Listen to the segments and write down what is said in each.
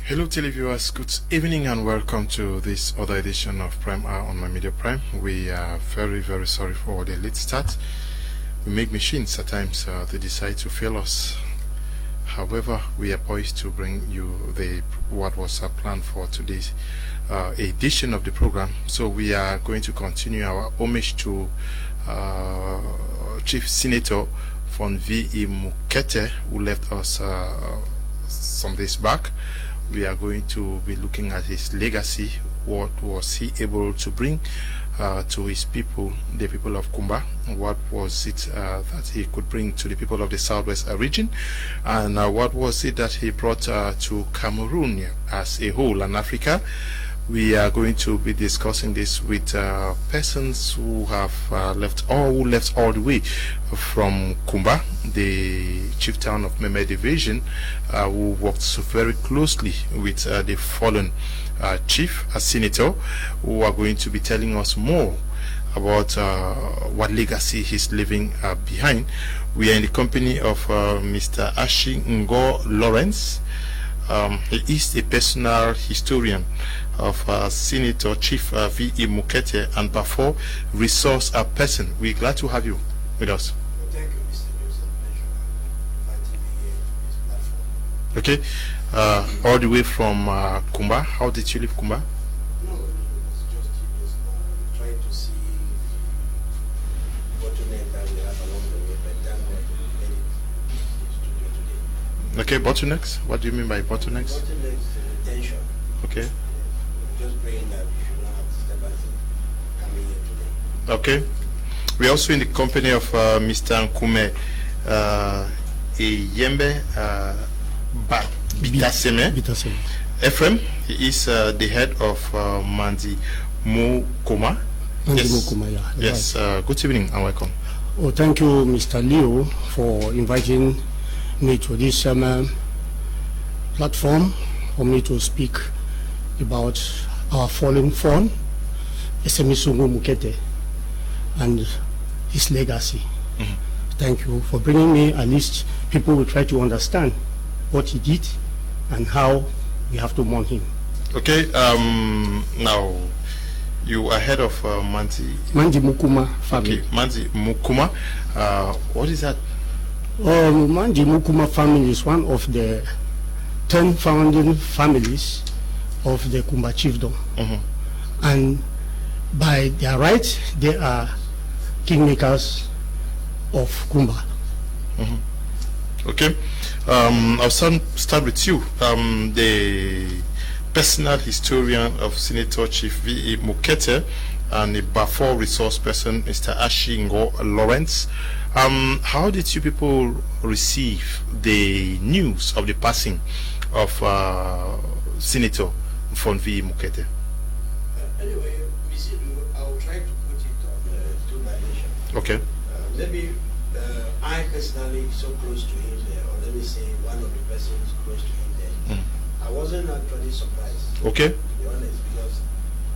Hello televiewers, good evening and welcome to this other edition of Prime Hour on My Media Prime. We are very sorry for the late start. We make machines at times, they decide to fail us. However, we are poised to bring you what was planned for today's edition of the program. So we are going to continue our homage to Chief Senator von V.E. Mukete, who left us some days back. We are going to be looking at his legacy. What was he able to bring to his people, the people of Kumba? What was it that he could bring to the people of the Southwest region? And what was it that he brought to Cameroon as a whole and Africa? We are going to be discussing this with persons who have left all the way from Kumba, the chief town of Kmer division, who worked so very closely with the fallen chief, a senator, who are going to be telling us more about what legacy he's leaving behind. We are in the company of Mr. Esemingsongo Lawrence. He is a personal historian of Senator Chief V.E. Mukete and Bafo resource person. We're glad to have you with us. Thank you, Mr. Joseph. Inviting me here to this platform. Okay, all the way from Kumba. How did you leave Kumba? No, it was just trying to see bottleneck that we have along the way, but thank God we made it to the studio today. Okay, bottlenecks. What do you mean by bottlenecks? Bottlenecks, tension. Okay. Just praying that we should not have disturbance coming here today. Okay. We're also in the company of Mr. Kmer, Yembe Bitaseme. Ephraim, he is the head of Mandi Mukuma. Yes. Good evening and welcome. Oh, thank you, Mr. Leo, for inviting me to this platform for me to speak about our fallen Nfon, Esemingsongo Mukete, and his legacy. Thank you for bringing me. At least people will try to understand what he did and how we have to mourn him. Okay, now you are head of Mandi Mukuma family. Okay, Mandi Mukuma. What is that? Mandi Mukuma family is one of the 10 founding families of the Kumba chiefdom. And by their right, they are kingmakers of Kumba. Okay, I'll start with you, the personal historian of Senator Chief V.E. Mukete and a Bafo resource person, Mr. Esemingsongo Lawrence. How did you people receive the news of the passing of Senator von V.E. Mukete? Anyway, I'll try to put it on two dimensions. Okay. Maybe I personally so close to him there, or let me say one of the persons close to him there. I wasn't actually surprised. Okay. To be honest, because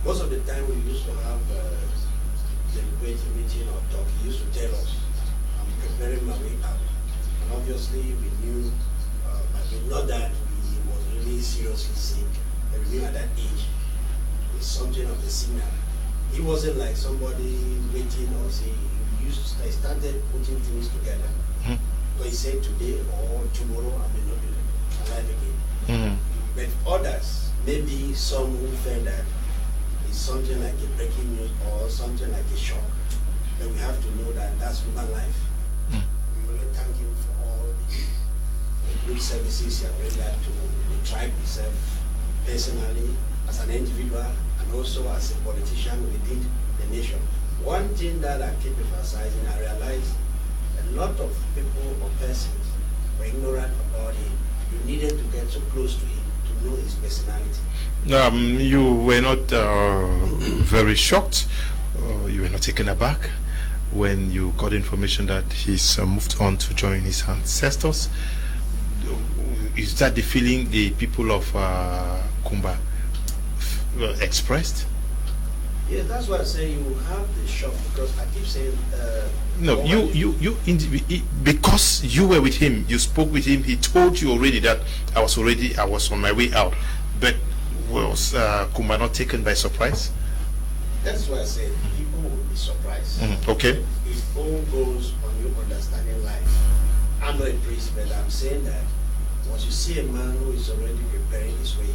most of the time we used to have deliberate meeting or talk. He used to tell us, I'm preparing my way out. And obviously we knew, but we know that he was really seriously sick. And we knew at that age, it's something of a signal. He wasn't like somebody waiting or saying, I started putting things together. So he said today or tomorrow I may not be alive again. But others, maybe some who felt that it's something like a breaking news or something like a shock. But we have to know that that's human life. We really thank him for all the good services he has rendered to the tribe itself, personally, as an individual, and also as a politician within the nation. One thing that I keep emphasizing, I realize a lot of people or persons were ignorant about him. You needed to get so close to him to know his personality. You were not very shocked, you were not taken aback when you got information that he's moved on to join his ancestors. Is that the feeling the people of Kumba expressed? Yeah, that's why I say you have the shock, because I keep saying no, because you were with him, you spoke with him, he told you already that I was on my way out. But was Kmer not taken by surprise? That's why I said people will be surprised. Okay. It all goes on you understanding life. I'm not a priest, but I'm saying that once you see a man who is already preparing his way,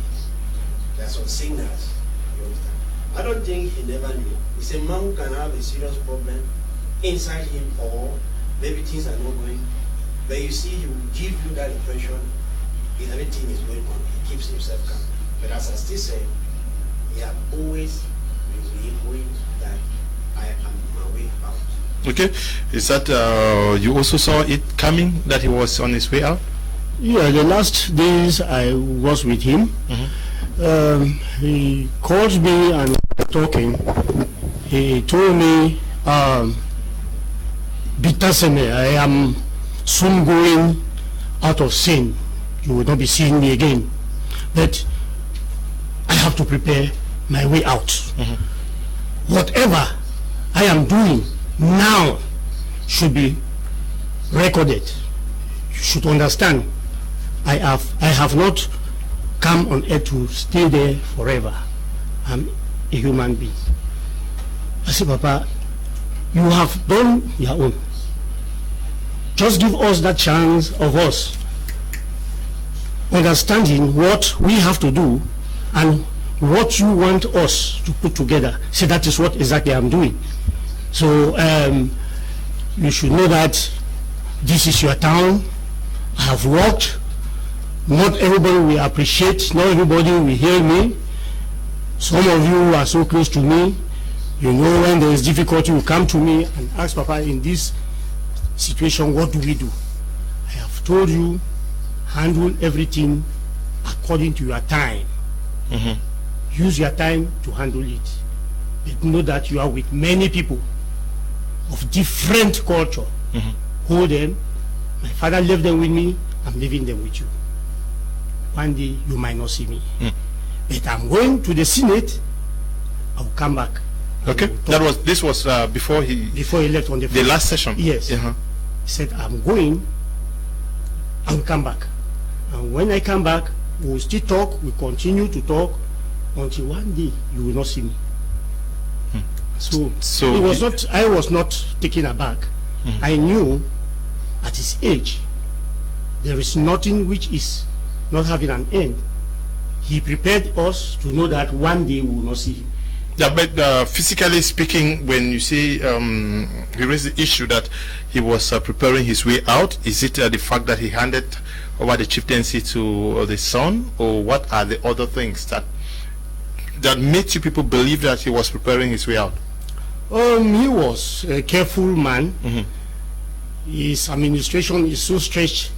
there are some signals. You understand? I don't think he never knew. It's a man who can have a serious problem inside him, or maybe things are not going. But you see, he will give you that impression if everything is going on. He keeps himself calm. But as I still say, he has always been knowing that I am on my way out. Okay. Is that you also saw it coming, that he was on his way out? Yeah, the last days I was with him. He called me and we were talking. He told me, Bitaseme, I am soon going out of sin. You will not be seeing me again. But I have to prepare my way out. Whatever I am doing now should be recorded. You should understand, I have not come on earth to stay there forever. I'm a human being. I said, Papa, you have done your own. Just give us that chance of us understanding what we have to do and what you want us to put together. So that is what exactly I'm doing. So you should know that this is your town. I have worked. Not everybody will appreciate, not everybody will hear me. Some of you are so close to me. You know, when there is difficulty, you come to me and ask, Papa, in this situation, what do we do? I have told you, handle everything according to your time. Use your time to handle it. But know that you are with many people of different culture. Hold them. My father left them with me. I'm leaving them with you. One day you might not see me. But I'm going to the Senate. I will come back. Okay. This was before he left on the last session. Yes. He said, I'm going. I will come back. And when I come back, we will still talk. We continue to talk until one day you will not see me. So it was not. I was not taken aback. I knew at his age there is nothing which is not having an end. He prepared us to know that one day we will not see him. Yeah, but physically speaking, when you say he raised the issue that he was preparing his way out, is it the fact that he handed over the chieftaincy to the son, or what are the other things that made you people believe that he was preparing his way out? He was a careful man. His administration is so stretched,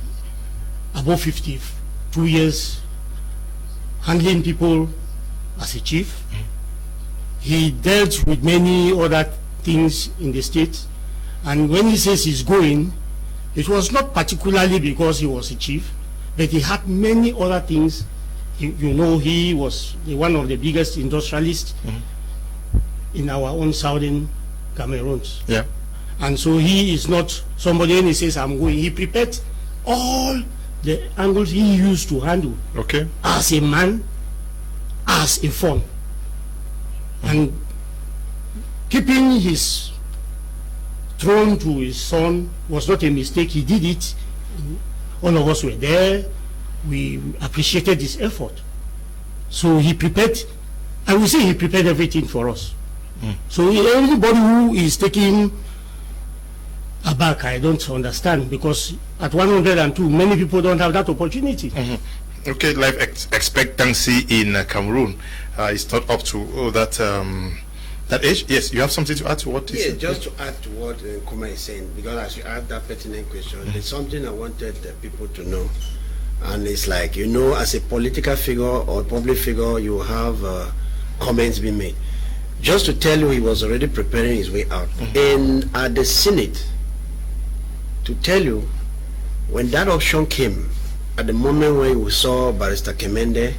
above 52 years, handling people as a chief. He dealt with many other things in the state, and when he says he's going, it was not particularly because he was a chief, but he had many other things. You know, he was one of the biggest industrialists in our own southern Cameroon. Yeah. And so he is not somebody when he says I'm going. He prepared all the angles he used to handle. Okay. As a man, as a Nfon. And keeping his throne to his son was not a mistake. He did it. All of us were there. We appreciated his effort. So he prepared, I will say he prepared everything for us. So everybody who is taking aback, I don't understand, because at 102, many people don't have that opportunity. Okay, life expectancy in Cameroon is not up to that age. Yes, you have something to add to what is it? Just to add to what Kmer is saying, because as you asked that pertinent question, there's something I wanted the people to know. And it's like, you know, as a political figure or public figure, you have comments being made. Just to tell you, he was already preparing his way out. And at the Senate, to tell you, when that option came, at the moment when we saw Barrister Kemende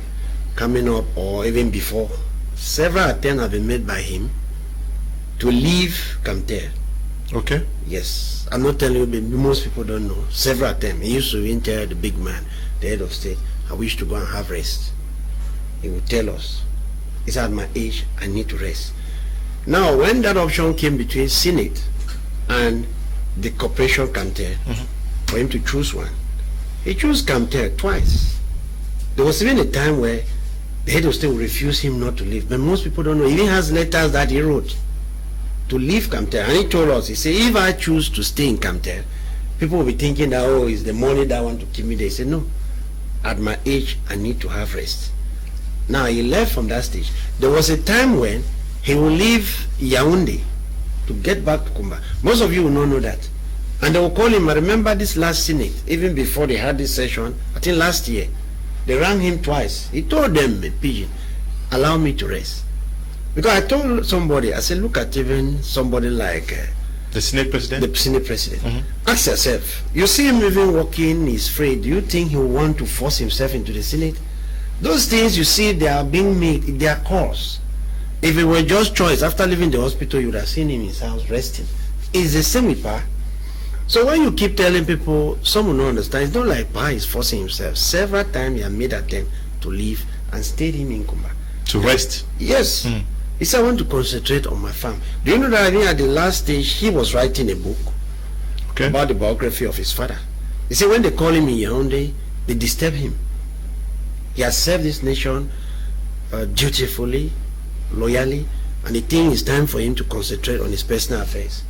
coming up, or even before, several attempts have been made by him to leave Kmer. Okay. Yes. I'm not telling you, but most people don't know. Several attempts. He used to even tell the big man, the head of state, I wish to go and have rest. he will tell us, it's at my age, I need to rest. Now, when that option came between Senate and the corporation Kmer, for him to choose one, he chose Kmer twice. There was even a time where the head of state would refuse him not to leave, but most people don't know. He even has letters that he wrote to leave Kmer, and he told us, he said, if I choose to stay in Kmer, people will be thinking that, oh, it's the money that want to keep me there. He said, no, at my age, I need to have rest. Now, he left from that stage. There was a time when he will leave Yaoundé to get back to Kumba. Most of you will not know that. And they will call him. I remember this last Senate, even before they had this session, I think last year, they rang him twice. He told them, a pigeon, allow me to rest. Because I told somebody, I said, look at even somebody like the Senate President? The Senate President. Ask yourself, you see him even walking, he's free. Do you think he will want to force himself into the Senate? Those things you see, they are being made, they are calls. If it were just choice, after leaving the hospital, you would have seen him in his house resting. It's the same with Pa. So when you keep telling people, some will not understand, it's not like Pa is forcing himself. Several times he has made attempt to leave and stayed him in Kumba. To rest? Yes. He said, I want to concentrate on my farm. Do you know that I think at the last stage, he was writing a book about the biography of his father. He said when they call him in Yaoundé, they disturb him. He has served this nation dutifully, loyally, and he thinks it's time for him to concentrate on his personal affairs.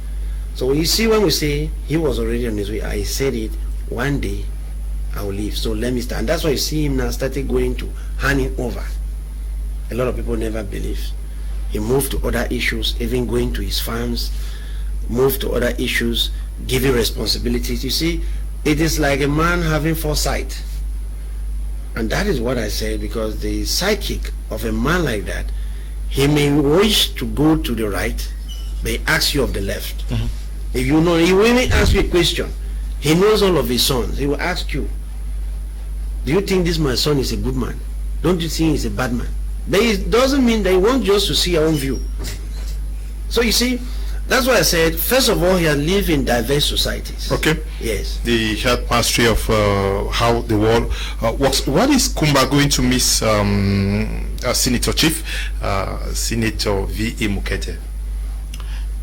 So you see, when we say he was already on his way, I said it, one day I will leave, so let me start. And that's why you see him now started going to handing over. A lot of people never believe. He moved to other issues, even going to his farms, moved to other issues, giving responsibilities. You see, it is like a man having foresight. And that is what I say, because the psychic of a man like that, he may wish to go to the right, but he asks you of the left. If you know, he will even ask you a question. He knows all of his sons. He will ask you, do you think this my son is a good man? Don't you think he's a bad man? But it doesn't mean that he wants just to see your own view. So you see, that's why I said, first of all, he has lived in diverse societies. Okay. Yes. The health mastery of how the world works. What is Kumba going to miss, Senator Chief, Senator V.E. Mukete?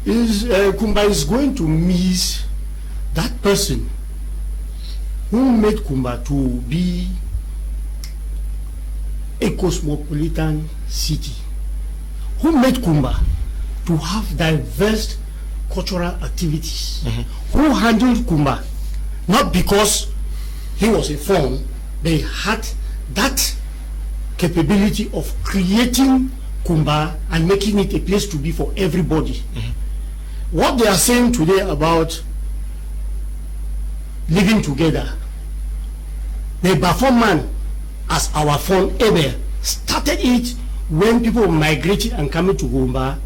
Kumba is going to miss that person who made Kumba to be a cosmopolitan city, who made Kumba to have diverse cultural activities, who handled Kumba not because he was a form, they had that capability of creating Kumba and making it a place to be for everybody. What they are saying today about living together, the Bafoman as our phone ever started it when people migrated and coming to Kumba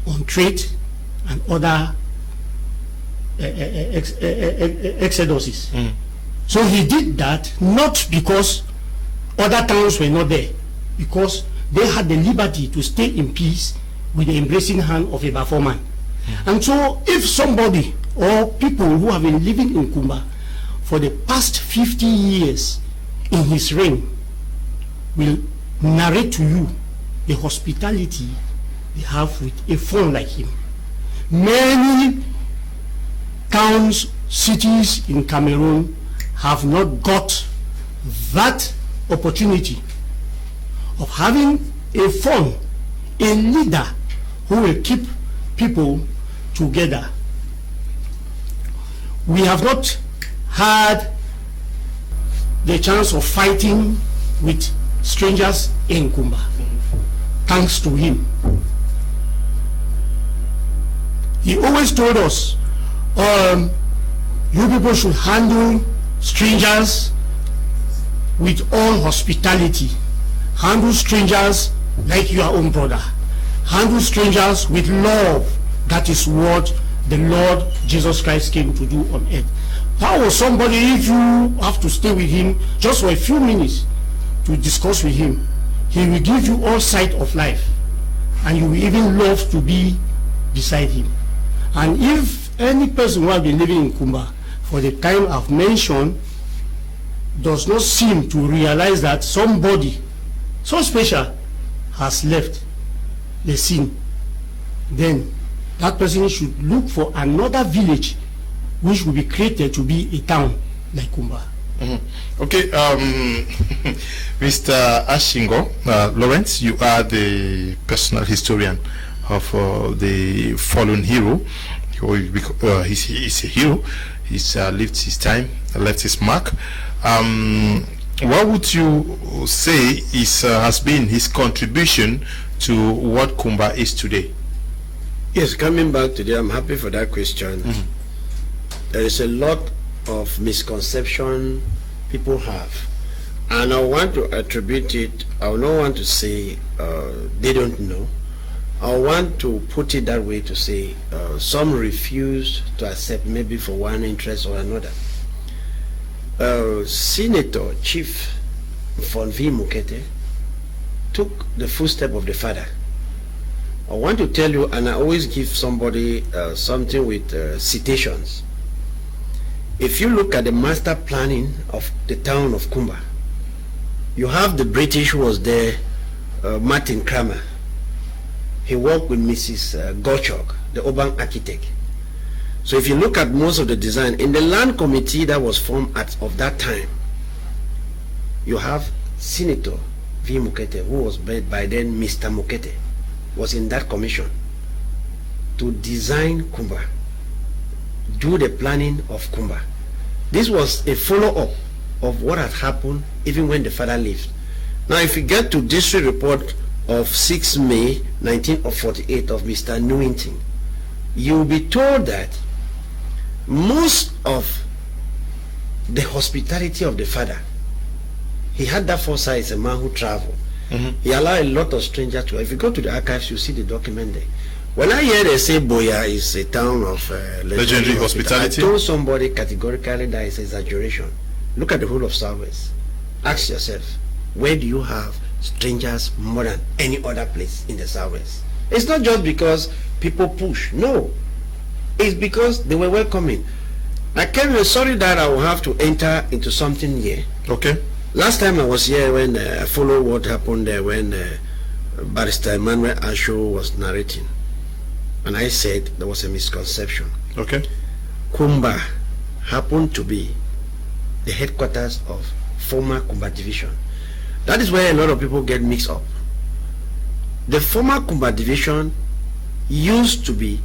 on trade and other exoduses. So he did that not because other towns were not there, because they had the liberty to stay in peace with the embracing hand of a Bafoman. And so if somebody or people who have been living in Kumba for the past 50 years in his reign will narrate to you the hospitality they have with a phone like him. Many towns, cities in Cameroon have not got that opportunity of having a phone, a leader who will keep people together. We have not had the chance of fighting with strangers in Kumba, thanks to him. He always told us, you people should handle strangers with all hospitality. Handle strangers like your own brother. Handle strangers with love. That is what the Lord Jesus Christ came to do on earth. How was somebody, if you have to stay with him just for a few minutes to discuss with him, he will give you all sight of life, and you will even love to be beside him. And if any person who has been living in Kumba for the time I've mentioned does not seem to realize that somebody so special has left the scene, then that person should look for another village which will be created to be a town like Kumba. Okay, Mr. Ashingo, Lawrence, you are the personal historian of the fallen hero. He's a hero. He's lived his time, left his mark. What would you say has been his contribution to what Kumba is today? Yes, coming back today, I'm happy for that question. There is a lot of misconception people have, and I want to attribute it. I don't want to say they don't know. I want to put it that way to say some refuse to accept, maybe for one interest or another. Senator Chief Nfon Mukete took the footstep of the father. I want to tell you, and I always give somebody something with citations. If you look at the master planning of the town of Kumba, you have the British who was there, Martin Kamer. He worked with Mrs. Gottschalk, the urban architect. So if you look at most of the design, in the land committee that was formed of that time, you have Senator V. Mukete, who was by then Mr. Mukete, was in that commission to design Kumba, do the planning of Kumba. This was a follow-up of what had happened even when the father lived. Now, if you get to district report of 6 May 1948 of Mr. Newington, you'll be told that most of the hospitality of the father, he had that foresight as a man who traveled. He allowed a lot of strangers to. If you go to the archives, you see the document there. When I hear they say Boya is a town of legendary hospitality, I told somebody categorically that is exaggeration. Look at the whole of Southwest. Ask yourself, where do you have strangers more than any other place in the Southwest? It's not just because people push. No. It's because they were welcoming. I came here, sorry that I will have to enter into something here. Okay. Last time I was here when I followed what happened there when Barrister Emmanuel Asho was narrating. And I said there was a misconception. Okay. Kumba happened to be the headquarters of former Kumba division. That is where a lot of people get mixed up. The former Kumba division used to be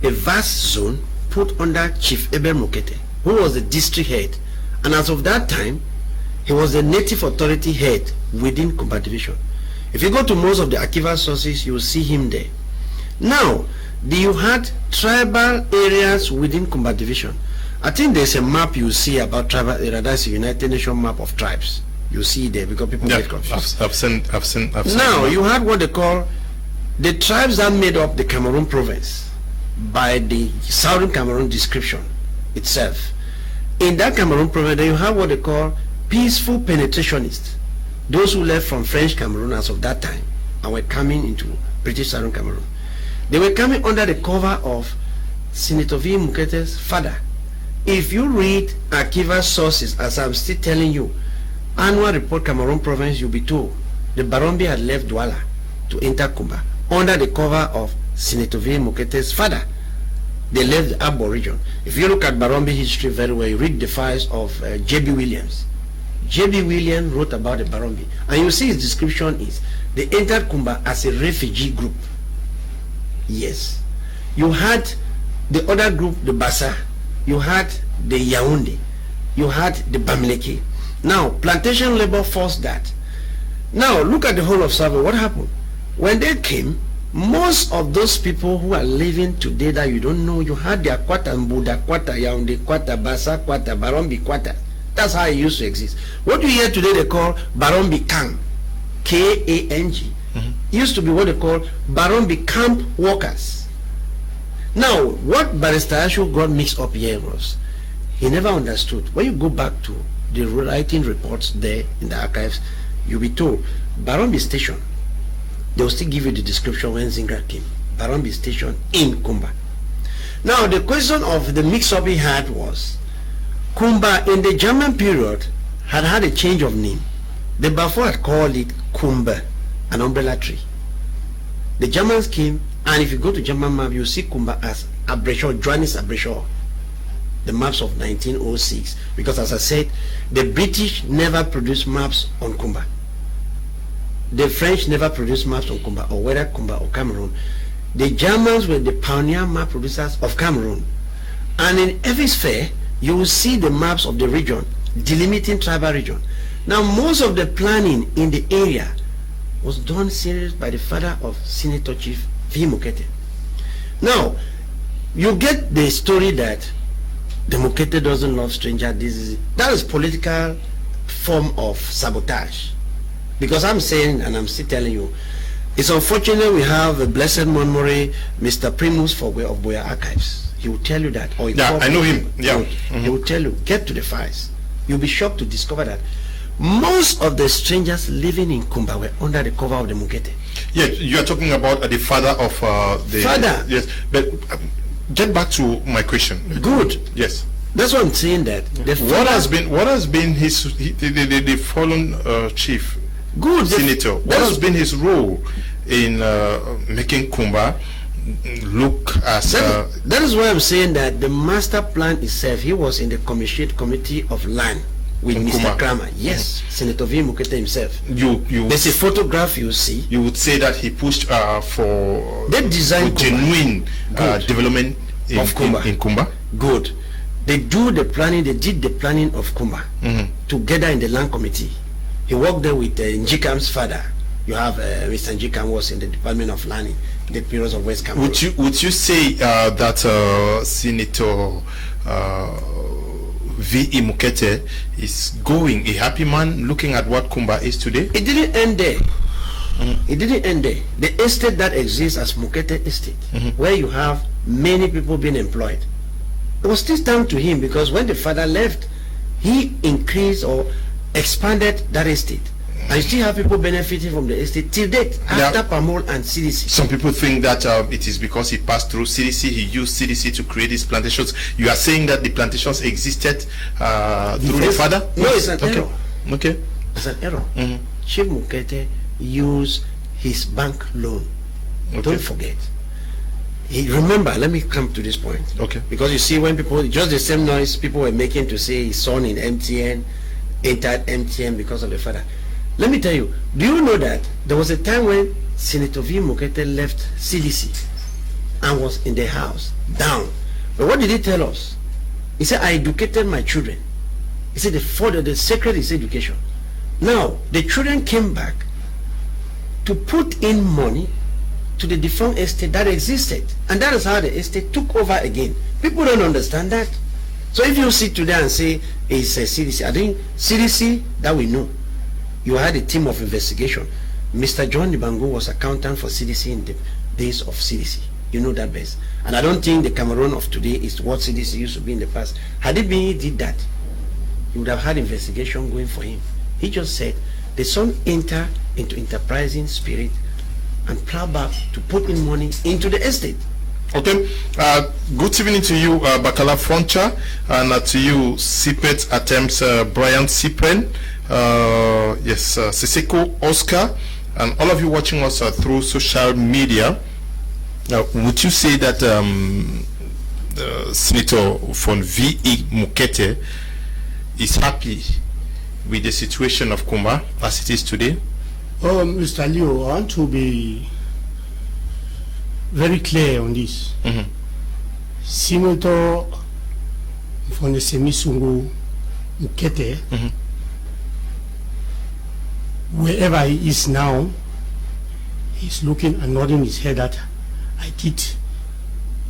a vast zone put under Chief Ebel Mukete, who was the district head. And as of that time, he was the native authority head within Kumba division. If you go to most of the archival sources, you will see him there. Now, you had tribal areas within Kumba division. I think there's a map you see about tribal area. That's a United Nations map of tribes. You see there because people get confused. I've seen. Now, you had what they call the tribes that made up the Cameroon province by the Southern Cameroon description itself. In that Cameroon province, you have what they call peaceful penetrationists, those who left from French Cameroon as of that time and were coming into British Southern Cameroon. They were coming under the cover of Senator V. Mukete's father. If you read archival sources, as I'm still telling you, annual report Cameroon province, you'll be told the Barombi had left Douala to enter Kumba under the cover of Senator V. Mukete's father. They left the Abo region. If you look at Barombi history very well, you read the files of J.B. Williams. J.B. Williams wrote about the Barombi, and you see his description is they entered Kumba as a refugee group. Yes. You had the other group, the Bassa, you had the Yaoundé, you had the Bamileke. Now, plantation labor forced that. Now, look at the whole of Savo. What happened? When they came, most of those people who are living today that you don't know, you had their Kwata, Mbuda Kwata, Yaoundé Kwata, Bassa Kwata, Barombi Kwata. That's how it used to exist. What you hear today they call Barombi Kang, K-A-N-G. Used to be what they call Barombi camp workers. Now, what Barrister Ashu got mixed up here was, he never understood. When you go back to the writing reports there in the archives, you'll be told, Barombi Station, they will still give you the description when Zingra came. Barombi Station in Kumba. Now, the question of the mix-up he had was, Kumba in the German period had a change of name. The Bafo had called it Kumba an umbrella tree. The Germans came, and if you go to German map, you see Kumba as Abrechor, Johannes Abrechor, the maps of 1906. Because as I said, the British never produced maps on Kumba. The French never produced maps on Kumba, or whether Kumba or Cameroon. The Germans were the pioneer map producers of Cameroon. And in every sphere, you will see the maps of the region, delimiting tribal region. Now, most of the planning in the area was done seriously by the father of Senator Chief V. Mukete. Now, you get the story that the Mukete doesn't love stranger. That is political form of sabotage. Because I'm saying, and I'm still telling you, it's unfortunate we have a blessed memory, Mr. Primus Fogwe of Boya Archives. He will tell you that. Or yeah, I know him. Yeah. He will tell you, get to the files. You'll be shocked to discover that most of the strangers living in Kumba were under the cover of the Mukete. Yeah, you are talking about the father of the... Father. Yes, but get back to my question. Good. Yes. That's what I'm saying. That what has been his the fallen chief? Good. Senator. What has been his role in making Kumba look as... that is why I'm saying that the master plan itself, he was in the committee of land with Mr. Kamer. Yes, Senator V. Mukete himself. There's a photograph you see. You would say that he pushed for genuine development in Kumba? Good. They did the planning of Kumba together in the land committee. He worked there with Njikam's father. You have Mr. Njikam was in the Department of Land in the periods of West Cameroon. Would you say that Senator V.E. Mukete is going a happy man looking at what Kumba is today? It didn't end there. It didn't end there. The estate that exists as Mukete Estate, where you have many people being employed, it was still down to him, because when the father left, he increased or expanded that estate. And you still have people benefiting from the estate till date, after Pamol and CDC. Some people think that it is because he passed through CDC, he used CDC to create these plantations. You are saying that the plantations existed through the father? No, it's an error. Okay. It's an error. Chief Mukete used his bank loan. Don't forget. Remember, let me come to this point. Okay. Because you see, when people, just the same noise people were making to say his son in MTN entered MTN because of the father. Let me tell you, do you know that there was a time when Senator V. Mukete left CDC and was in the house, down. But what did he tell us? He said, I educated my children. He said, the secret is education. Now, the children came back to put in money to the defunct estate that existed. And that is how the estate took over again. People don't understand that. So if you sit today and say, it's a CDC, I think CDC, that we know. You had a team of investigation. Mr. John Nibango was accountant for CDC in the days of CDC. You know that best. And I don't think the Cameroon of today is what CDC used to be in the past. Had it been he did that, he would have had investigation going for him. He just said, the son enter into enterprising spirit and plow back to put in money into the estate. Okay. Good evening to you, Bakala Froncha, and to you, Sipet Attempts, Brian Cyprian. Yes, Siseko Oscar, and all of you watching us through social media. Would you say that Senator von V.E. Mukete is happy with the situation of Kumba as it is today? Mr. Leo, I want to be very clear on this. Senator von Esemingsongo Mukete, wherever he is now, he's looking and nodding his head that I did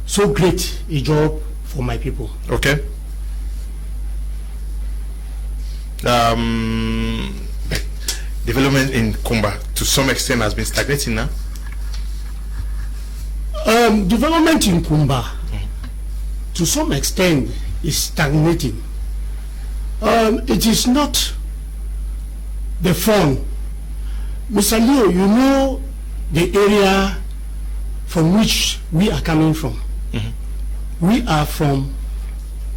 so great a job for my people. Okay. Development in Kumba to some extent has been stagnating now. Development in Kumba to some extent is stagnating. It is not the fun. Mr. Leo, you know the area from which we are coming from. We are from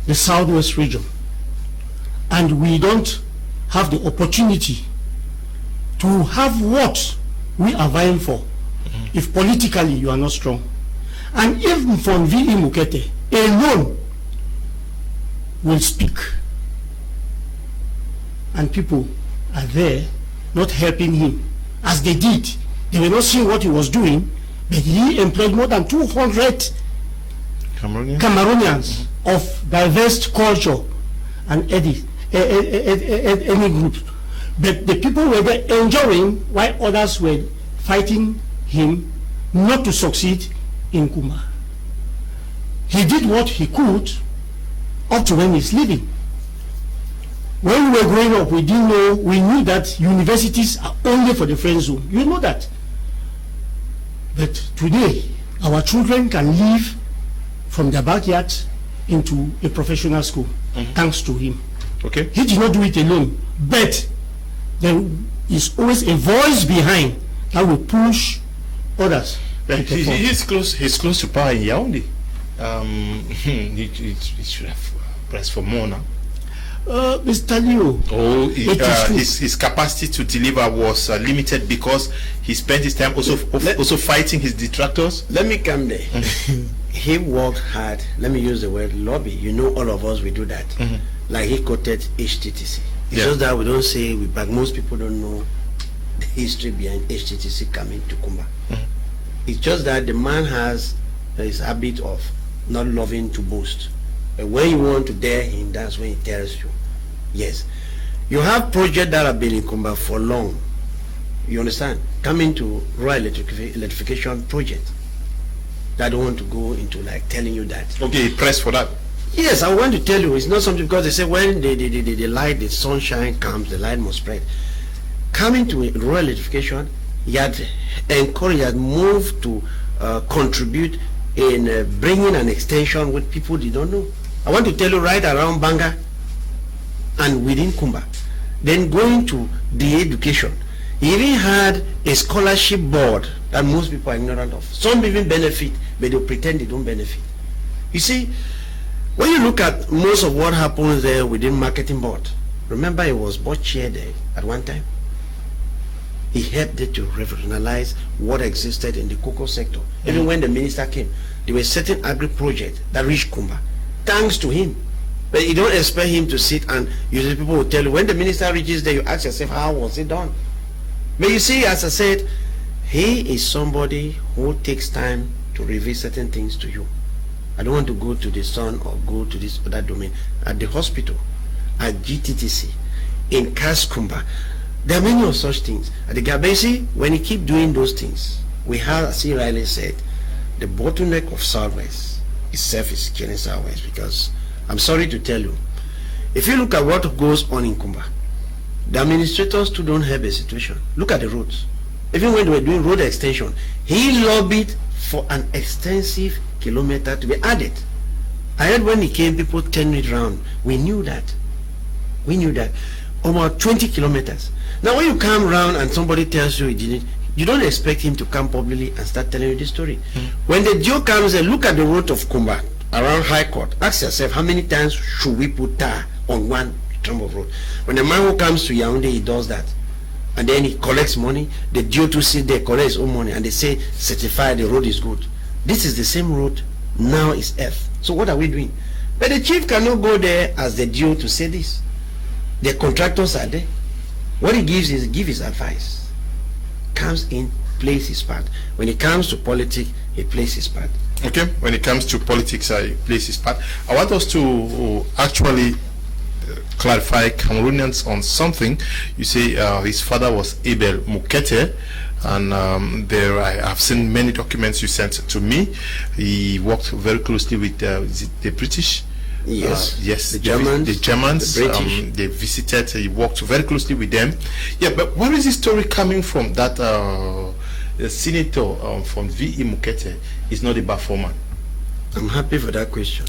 the southwest region, and we don't have the opportunity to have what we are vying for, if politically you are not strong. And even from V.E. Mukete alone will speak, and people are there not helping him as they did. They were not seeing what he was doing, but he employed more than 200 Cameroonians of diverse culture and any group. But the people were there enjoying while others were fighting him not to succeed in Kmer. He did what he could up to when he's leaving. When we were growing up, we didn't know, we knew that universities are only for the friend zone. You know that. But today, our children can leave from their backyard into a professional school, thanks to him. Okay. He did not do it alone, but there is always a voice behind that will push others. He's close to power in Yaoundé. He should have pressed for more now. Mr. Leo. Oh, his capacity to deliver was limited because he spent his time also fighting his detractors. Let me come there. He worked hard. Let me use the word lobby. You know, all of us, we do that. Like he quoted HTTC. It's just that we don't say, but most people don't know the history behind HTTC coming to Kumba. It's just that the man has his habit of not loving to boast. But when you want to dare him, that's when he tells you. Yes. You have projects that have been in Kumba for long. You understand? Coming to rural electrification project. I don't want to go into like telling you that. Okay, press for that. Yes, I want to tell you, it's not something because they say when the light, the sunshine comes, the light must spread. Coming to rural electrification, he had encouraged, he had moved to contribute in bringing an extension with people they don't know. I want to tell you right around Banga and within Kumba. Then going to the education. He even had a scholarship board that most people are ignorant of. Some even benefit, but they pretend they don't benefit. You see, when you look at most of what happens there within marketing board, remember it was board chair there at one time. He helped it to revolutionize what existed in the cocoa sector. Even when the minister came, there were certain agri projects that reached Kumba, thanks to him. But you don't expect him to sit and usually people will tell you, when the minister reaches there, you ask yourself, how was it done? But you see, as I said, he is somebody who takes time to reveal certain things to you. I don't want to go to the sun or go to this other domain. At the hospital, at GTTC, in Kumba, there are many of such things. At the Gabesi, when you keep doing those things, we have, as he rightly said, the bottleneck of Southwest itself is killing Southwest, because I'm sorry to tell you, if you look at what goes on in Kumba, the administrators too don't have a situation. Look at the roads. Even when they were doing road extension, he lobbied for an extensive kilometer to be added. I heard when he came, people turned it around. We knew that. We knew that. About 20 kilometers. Now when you come around and somebody tells you he didn't, you don't expect him to come publicly and start telling you the story. When the Joe comes and look at the road of Kumba around High Court, ask yourself, how many times should we put tar on one tram of road? When the man who comes to Yaoundé, he does that. And then he collects money. The DO to sit there, collect his own money, and they say, certify the road is good. This is the same road, now is F. So what are we doing? But the chief cannot go there as the DO to say this. The contractors are there. What he gives is give his advice. Comes in, plays his part. When it comes to politics, he plays his part. Okay, when it comes to politics, he plays his part. I want us to actually clarify Cameroonians on something. You say his father was Abel Mukete, and there I have seen many documents you sent to me. He worked very closely with the British. Yes, yes, the Germans, the British. They visited. He worked very closely with them. Yeah, but where is this story coming from? That the senator from V.E. Mukete is not a Bafoman. I'm happy for that question.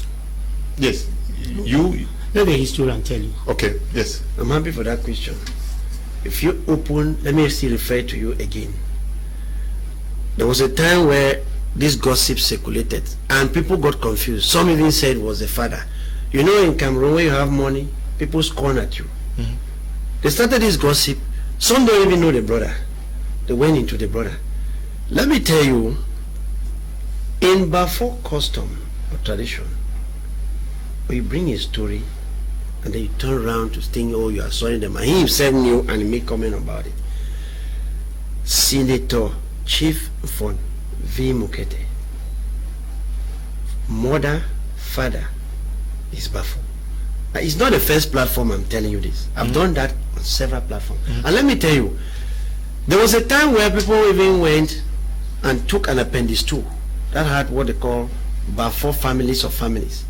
Yes, you. Let the historian tell you. Okay. Yes, I'm happy for that question. If you open, let me still refer to you again. There was a time where this gossip circulated and people got confused. Some even said it was the father. You know, in Cameroon, when you have money, people scorn at you. They started this gossip Some don't even know the brother. They went into the brother. Let me tell you, in Bafo custom or tradition, when you bring a story and then you turn around to think, oh, you are sorry them, and he himself knew and he made comment about it. Senator Chief Nfon V. Mukete, mother, father is Bafo. It's not the first platform I'm telling you this. I've done that on several platforms. And let me tell you, there was a time where people even went and took an appendix 2 that had what they call Bafo families of families.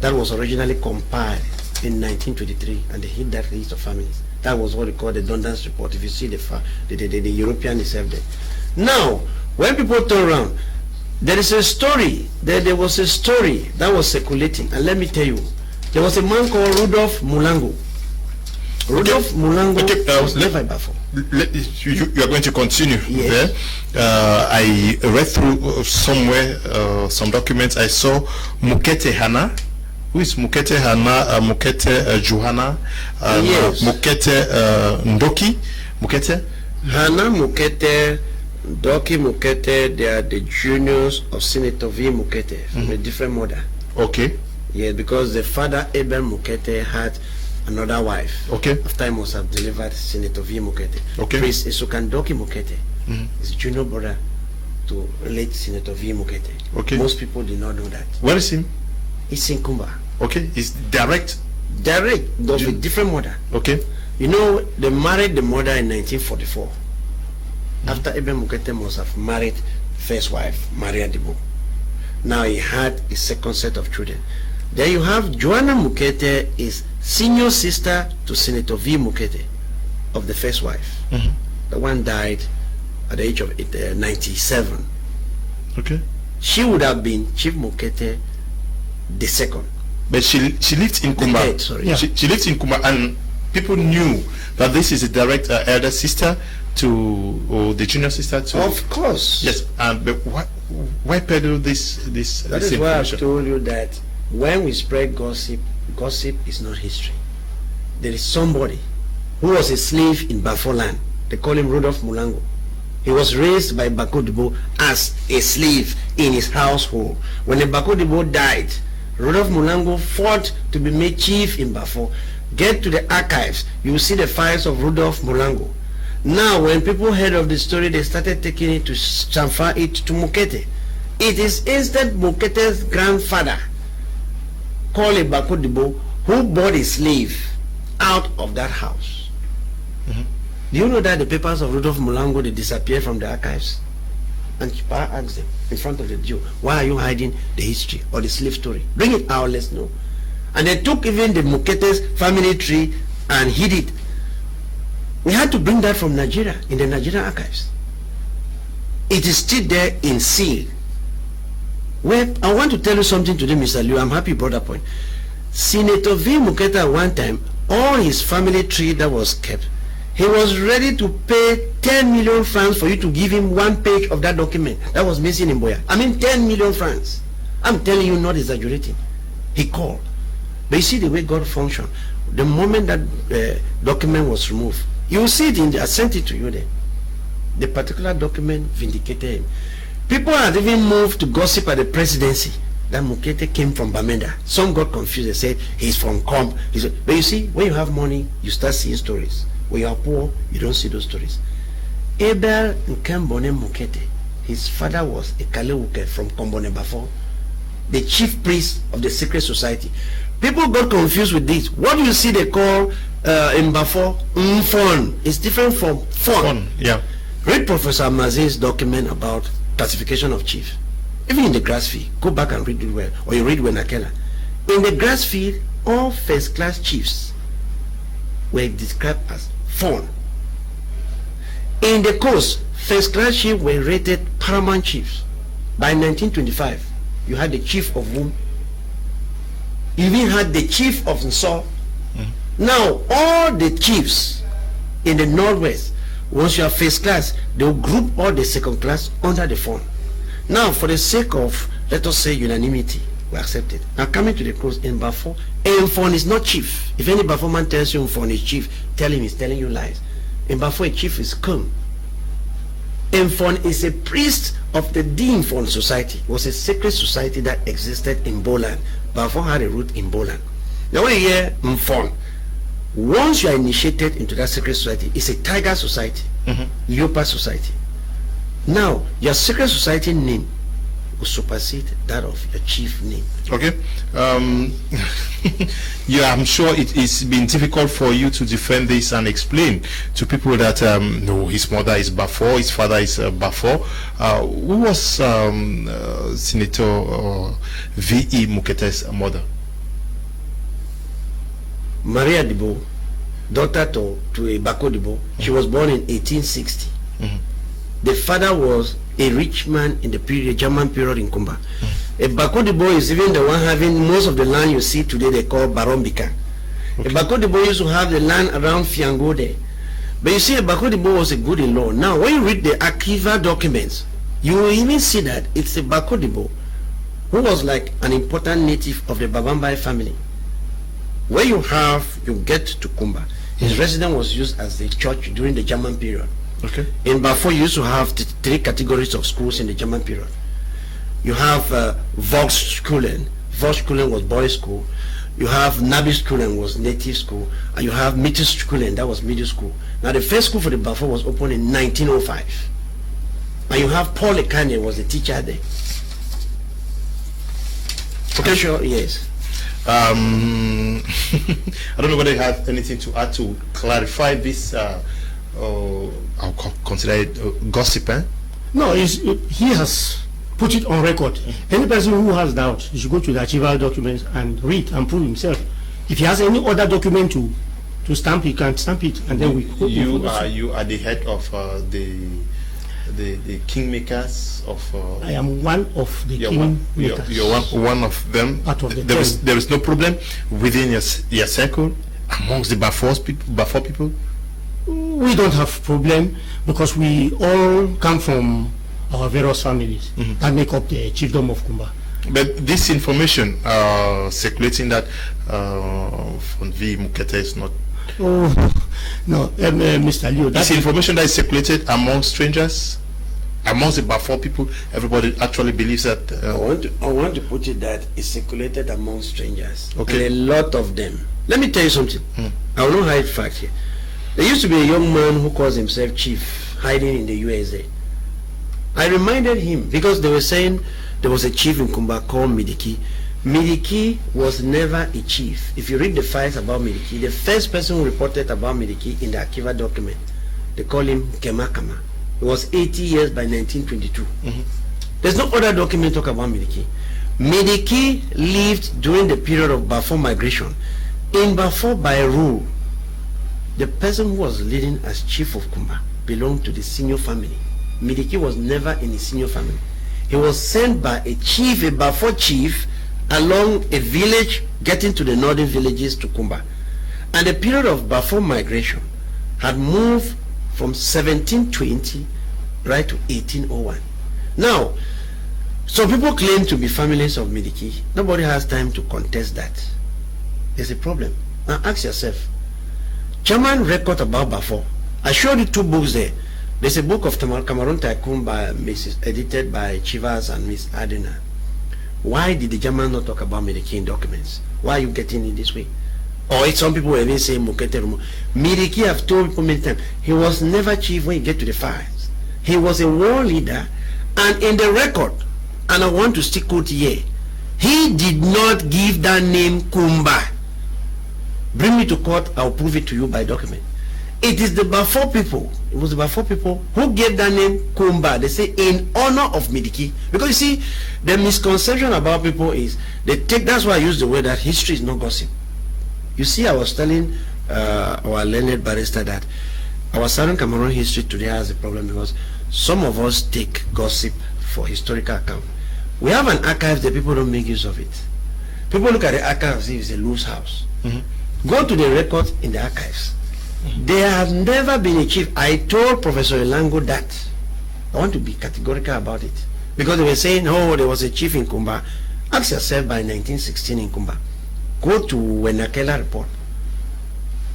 That was originally compiled in 1923, and they hid that list of families. That was what they call the Dundance Report. If you see the European itself there. Now, when people turn around, there is a story. There was a story that was circulating, and let me tell you, there was a man called Rudolph Mulango. Rudolph Mulango was never Bafo. You are going to continue there. I read through somewhere some documents. I saw Mukete Hana. Who is Mukete Hana? Mukete Johanna? Yes. Mukete Ndoki? Mukete? Hana Mukete, Ndoki Mukete, they are the juniors of Senator V. Mukete from a different mother. Okay. Yes, because the father Abel Mukete had another wife. Okay. After he must have delivered Senator V. Mukete. Okay. Prince Isukandoki Mukete is junior brother to late Senator V. Mukete. Okay. Most people did not know that. Where is him? It's in Kumba. Okay. It's direct. Direct, of a different mother. Okay. You know, they married the mother in 1944. After Abel Mukete must have married first wife, Maria Debo. Now he had a second set of children. Then you have Joanna Mukete is senior sister to Senator V. Mukete of the first wife. The one died at the age of 97. Okay. She would have been Chief Mukete the second. But she lived in Kumba. Dead, sorry. Yeah. She lived in Kumba, and people knew that this is a direct elder sister to, or the junior sister to. Of course. Yes. But why peddle this? That is why I've told you that when we spread gossip, gossip is not history. There is somebody who was a slave in Bafo land. They call him Rudolph Mulango. He was raised by Bako Debo as a slave in his household. When the Bako Debo died, Rudolph Mulango fought to be made chief in Bafo. Get to the archives, you will see the files of Rudolph Mulango. Now, when people heard of the story, they started taking it to transfer it to Mukete. It is instead Mukete's grandfather, called a Bako Debo, who bought a slave out of that house. Do you know that the papers of Rudolph Mulango, they disappeared from the archives? And Chipa asked them in front of the Jew, why are you hiding the history or the slave story? Bring it out, let's know. And they took even the Mukete's family tree and hid it. We had to bring that from Nigeria, in the Nigerian archives. It is still there in seal. Well, I want to tell you something today, Mr. Liu. I'm happy you brought that point. Senator V. Mukete at one time, all his family tree that was kept, he was ready to pay 10 million francs for you to give him one page of that document that was missing in Boya. I mean 10 million francs. I'm telling you, not exaggerating. He called. But you see the way God functioned. The moment that document was removed, you will see it in the, I sent it to you there. The particular document vindicated him. People had even moved to gossip at the presidency that Mukete came from Bamenda. Some got confused. They said he's from Comp. But you see, when you have money, you start seeing stories. When you are poor, you don't see those stories. Abel Nkembone Mukete, his father was a Kalewuke from Kombone Bafo, the chief priest of the secret society. People got confused with this. What do you see they call in Bafo Nfon? It's different from Fon. Yeah. Read Professor Mazin's document about classification of chief. Even in the grass field, go back and read it well, or you read Wenakela. In the grass field, all first class chiefs were described as Fon. In the coast, first class chiefs were rated paramount chiefs. By 1925, you had the chief of Wum. You even had the chief of Nso. Now, all the chiefs in the northwest, once you are first class, they will group all the second class under the Fon. Now, for the sake of, let us say, unanimity, we accept it. Now, coming to the coast in Bafo, Nfon is not chief. If any Bafo man tells you Nfon is chief, tell him he's telling you lies. In Bafo, a chief is Kum. Nfon is a priest of the Nfon society. It was a secret society that existed in Boland. Bafo had a root in Boland. Now when you hear Nfon, once you are initiated into that secret society, it's a tiger society, leopard society. Now, your secret society name will supersede that of your chief name. Okay. Yeah, I'm sure it's been difficult for you to defend this and explain to people that no, his mother is Bafo, his father is Bafo. Who was Senator V.E. Mukete's mother? Maria Dibo, daughter to a Bako Dibo. She was born in 1860. The father was a rich man in the period, German period in Kumba. A Bako Dibo is even the one having most of the land you see today they call Barombika. A Bako Dibo used to have the land around Fiango there. But you see, a Bako Dibo was a good in law. Now, when you read the Akiva documents, you will even see that it's a Bako Dibo who was like an important native of the Babambai family. Where you get to Kumba, his residence was used as the church during the German period. Okay. In Bafo, you used to have three categories of schools in the German period. You have Volksschulen. Volksschulen was boys' school. You have Nabischulen was native school. And you have Mittelschulen, that was middle school. Now the first school for the Bafo was opened in 1905. And you have Paul Ekane was the teacher there. Okay, sure, yes. I don't know whether you have anything to add to clarify this. I'll consider it gossip, eh? No, he has put it on record. Any person who has doubt, you should go to the archival documents and read and prove himself. If he has any other document to stamp, he can stamp it, and then you are the head of the kingmakers of. I am one of the kingmakers. You're one of them. Part of the there is no problem within your circle amongst the Bafo people. We don't have problem because we all come from our various families that make up the chiefdom of Kumba. But this information circulating that from V. Mukete is not. Oh no, Mr. Leo. This information that is circulated among strangers, amongst the Bafo people, everybody actually believes that. I want to put it that it's circulated among strangers. Okay. And a lot of them. Let me tell you something. I will not hide fact here. There used to be a young man who calls himself chief, hiding in the USA. I reminded him because they were saying there was a chief in Kumba called Midiki. Midiki was never a chief. If you read the files about Midiki, the first person who reported about Midiki in the Akiva document, they call him Kmer. He was 80 years by 1922. There's no other document talk about Midiki. Midiki lived during the period of Bafo migration. In Bafo, by rule, the person who was leading as chief of Kumba belonged to the senior family. Midiki was never in the senior family. He was sent by a chief, a Bafo chief, along a village, getting to the northern villages to Kumba. And the period of Bafo migration had moved from 1720 right to 1801. Now, some people claim to be families of Midiki. Nobody has time to contest that. There's a problem. Now ask yourself, German record about Bafo. I showed you two books there. There's a book of Cameroon Tycoon edited by Chivas and Miss Adina. Why did the German not talk about Midiki in documents? Why are you getting it this way? Or some people even say Mukete. Midiki, I've told people many times, he was never chief when you get to the files. He was a war leader, and in the record, and I want to stick with here, he did not give that name Kumba. Bring me to court, I'll prove it to you by document. It is the Bafo people, it was the Bafo people who gave that name Kumba. They say in honor of Midiki. Because you see, the misconception about people is, that's why I use the word that history is not gossip. You see, I was telling our learned barrister that our Southern Cameroon history today has a problem because some of us take gossip for historical account. We have an archive that people don't make use of it. People look at the archive as if it's a loose house. Go to the records in the archives. There has never been a chief. I told Professor Elango that. I want to be categorical about it. Because they were saying, oh, there was a chief in Kumba. Ask yourself by 1916 in Kumba. Go to Wenakela report.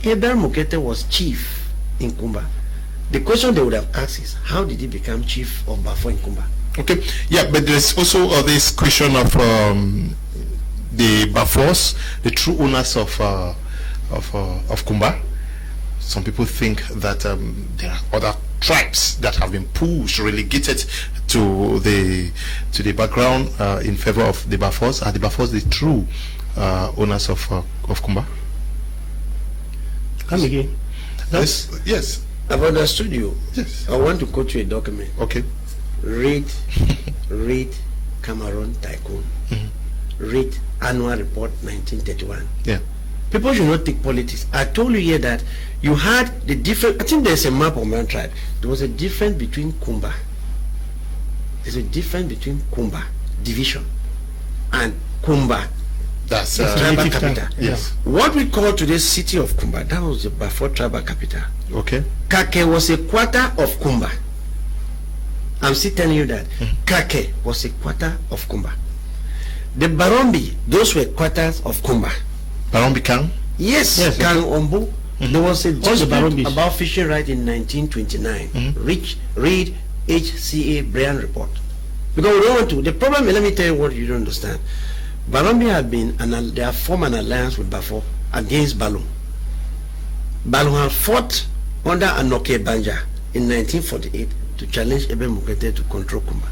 Heber Mukete was chief in Kumba. The question they would have asked is, how did he become chief of Bafo in Kumba? Okay, yeah, but there's also this question of the Bafos, the true owners of Kumba. Some people think that there are other tribes that have been pushed, relegated to the background in favor of the Bafos. Are the Bafos the true owners of Kumba? Come again. Yes. I've understood you. Yes. I want to quote you a document. Okay. Read Cameroon Tycoon. Read Annual Report 1931. Yeah. People should not take politics. I told you here that you had the different. I think there's a map of my tribe. There was a difference between Kumba. There's a difference between Kumba division and Kumba. That's tribal capital. Yes. What we call today city of Kumba, that was the Bafo tribal capital. Okay. Kake was a quarter of Kumba. I'm still telling you that. Kake was a quarter of Kumba. The Barombi, those were quarters of Kumba. Barombi Kang? Yes, Kang Ombu. There was a dispute about fishing right in 1929. Read HCA Brian report. Because we don't want to. The problem, let me tell you what you don't understand. Barombi had been, they have formed an alliance with Bafo against Balum. Balum had fought under Anoke Banja in 1948 to challenge Ebe Mukete to control Kumba.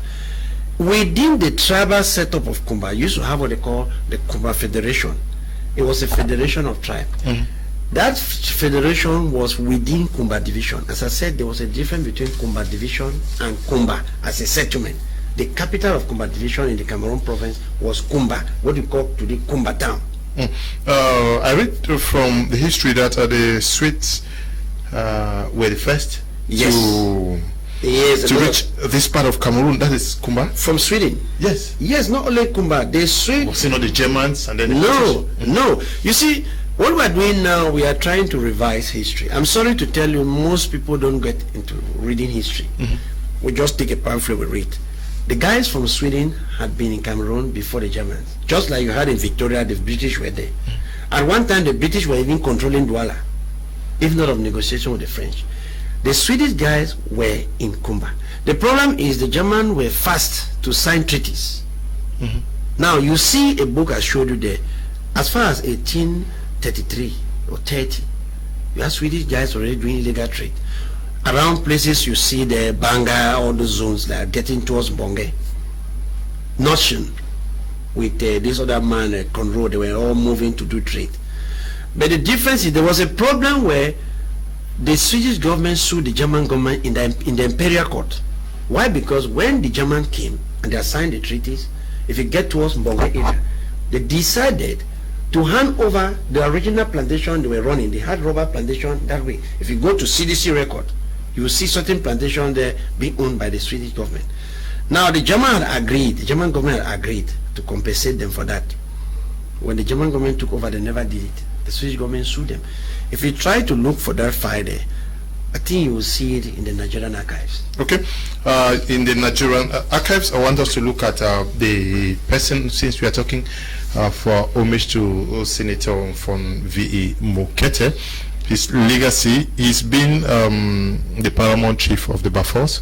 Within the tribal setup of Kumba, you used to have what they call the Kumba Federation. It was a federation of tribes. That federation was within Kumba division. As I said, there was a difference between Kumba division and Kumba as a settlement. The capital of Kumba division in the Cameroon province was Kumba, what you call today Kumba town. I read from the history that the Swedes were the first to reach this part of Cameroon, that is Kumba. From Sweden? Yes. Yes, not only Kumba, the Swedes. Was it not the Germans and then the No. You see, what we are doing now, we are trying to revise history. I'm sorry to tell you, most people don't get into reading history. We just take a pamphlet, we read. The guys from Sweden had been in Cameroon before the Germans. Just like you had in Victoria, the British were there. At one time, the British were even controlling Douala, if not of negotiation with the French. The Swedish guys were in Kumba. The problem is the Germans were fast to sign treaties. Now, you see a book I showed you there. As far as 1833 or 30, you have Swedish guys already doing illegal trade. Around places you see the Banga, all the zones that are getting towards Bonge. Notion with this other man, Conroe, they were all moving to do trade. But the difference is there was a problem where the Swedish government sued the German government in the imperial court. Why? Because when the German came and they signed the treaties, if you get towards Bonge area, they decided to hand over the original plantation they were running. They had rubber plantation that way. If you go to CDC record, you will see certain plantation there being owned by the Swedish government. Now the German government had agreed to compensate them for that. When the German government took over, they never did it. The Swedish government sued them. If you try to look for that file there, I think you will see it in the Nigerian archives. Okay. In the Nigerian archives, I want us to look at the person, since we are talking for homage to Senator Nfon V.E. Mukete. His legacy, he's been the paramount chief of the Bafos.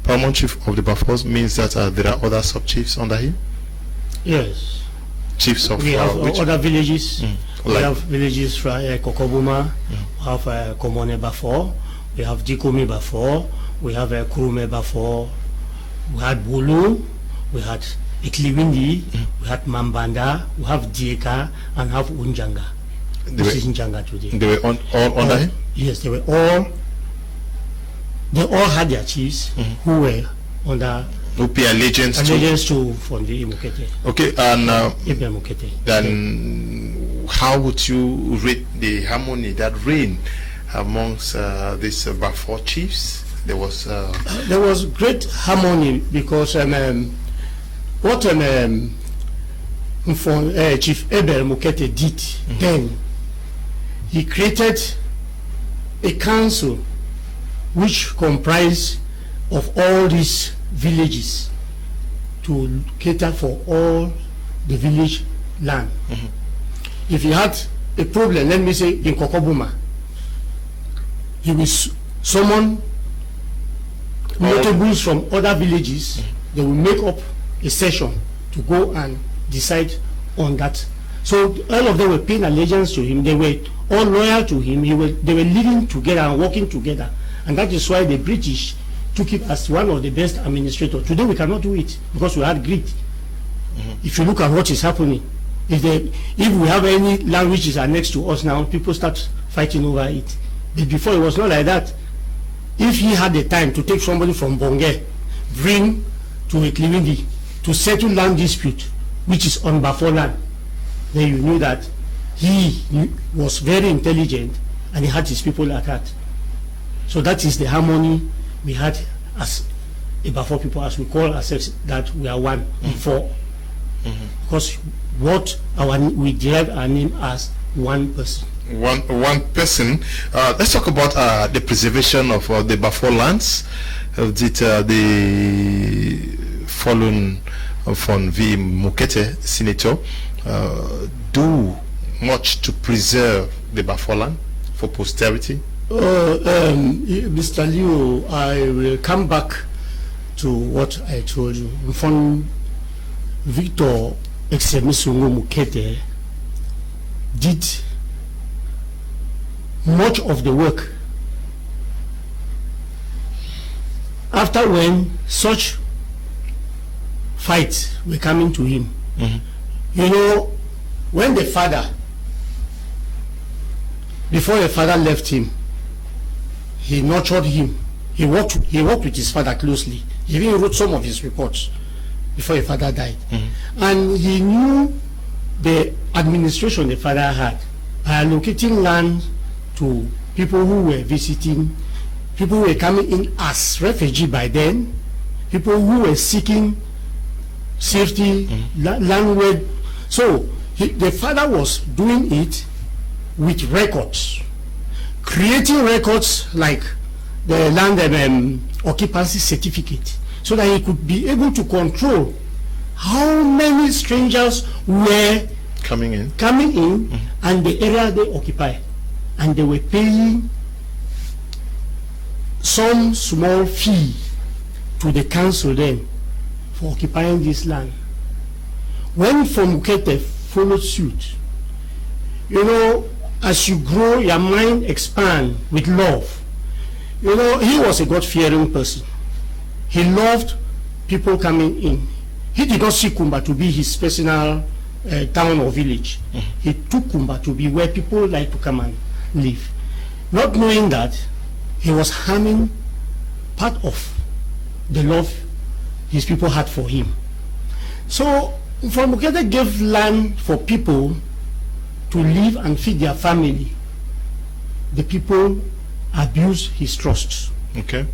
Paramount chief of the Bafos means that there are other sub-chiefs under him? Yes. Chiefs of we have other villages. We like have villages from Kokobuma, we have Komone Bafo, we have Dikomi Bafo, we have Kurume Bafo, we had Bulu, we had Ikliwindi, we had Mambanda, we have Dieka, and have Unjanga. This is Njanga today. They were all under him? Yes, they all had their chiefs who were under who pay allegiance to Fondi Mukete. Okay, and Mukete. Then how would you rate the harmony that reigned amongst these Bafo chiefs? There was great harmony because what Chief Abel Mukete did then, he created a council which comprised of all these villages to cater for all the village land. If you had a problem, let me say in Kokobuma, he will summon notables from other villages. They will make up a session to go and decide on that. So all of them were paying allegiance to him. They were all loyal to him. They were living together and working together. And that is why the British took him as one of the best administrators. Today we cannot do it because we had greed. If you look at what is happening, if we have any languages are next to us now, people start fighting over it. But before it was not like that. If he had the time to take somebody from Bonge, bring to Eklivindi to settle land dispute, which is on Bafo land, then you knew that he was very intelligent and he had his people at heart. So that is the harmony we had as a Bafo people, as we call ourselves, that we are one before. Because we derive our name as one person. One person. Let's talk about the preservation of the Bafo lands. Did the fallen from V. Mukete, Senator, do much to preserve the Bafo land for posterity? Mr. Liu, I will come back to what I told you. From Victor Esemingsongo Mukete did much of the work. After when such fights were coming to him, you know, when the father, before the father left him, he nurtured him. He worked with his father closely. He even wrote some of his reports before his father died. And he knew the administration the father had by allocating land to people who were visiting, people who were coming in as refugees by then, people who were seeking safety, landward. So the father was doing it with records, creating records like the land occupancy certificate, so that he could be able to control how many strangers were coming in, and the area they occupy. And they were paying some small fee to the council then for occupying this land. When Mukete followed suit, you know, as you grow, your mind expand with love. You know, he was a God-fearing person. He loved people coming in. He did not see Kumba to be his personal town or village. He took Kumba to be where people like to come and live, not knowing that he was harming part of the love his people had for him. So Mukete gave land for people to live and feed their family. The people abused his trust. Okay.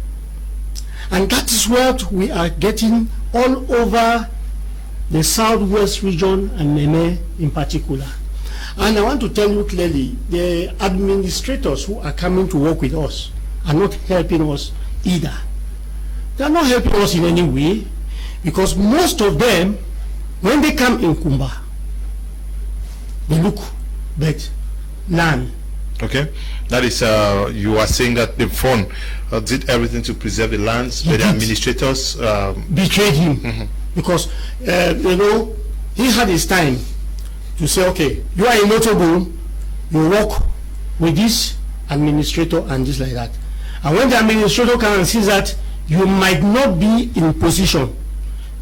And that is what we are getting all over the southwest region and Kmer in particular. And I want to tell you clearly, the administrators who are coming to work with us are not helping us either. They are not helping us in any way, because most of them, when they come in Kumba, they look but land. Okay, that is, you are saying that the Nfon did everything to preserve the lands, but the administrators betrayed him, because you know, he had his time to say, okay, you are a notable, you work with this administrator and just like that. And when the administrator comes and sees that you might not be in position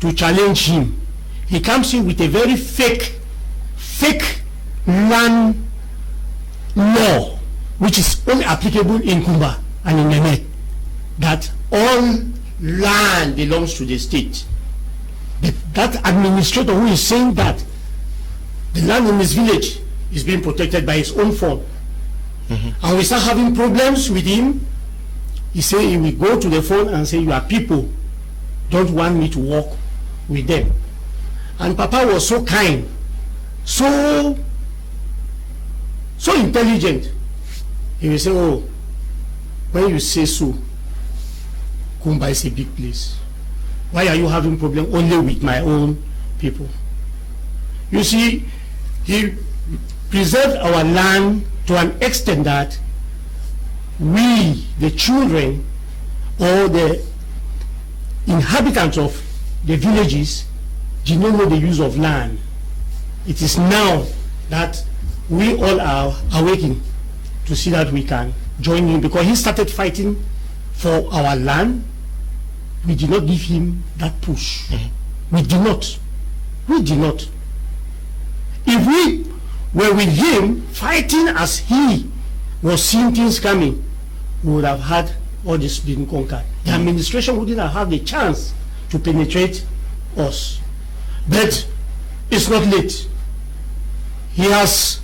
to challenge him, he comes in with a very fake land law, which is only applicable in Kumba and in Kmer, that all land belongs to the state. That administrator who is saying that the land in his village is being protected by his own phone, and we start having problems with him, he say he will go to the phone and say, your people don't want me to work with them. And Papa was so kind, so intelligent. He will say, oh, when you say so, Kumba is a big place. Why are you having problem only with my own people? You see, he preserved our land to an extent that we, the children, or the inhabitants of the villages did not know the use of land. It is now that we all are awakening to see that we can join him, because he started fighting for our land. We did not give him that push. We did not. We did not. If we were with him fighting as he was seeing things coming, we would have had all this being conquered. The administration wouldn't have had the chance to penetrate us. But it's not late. He has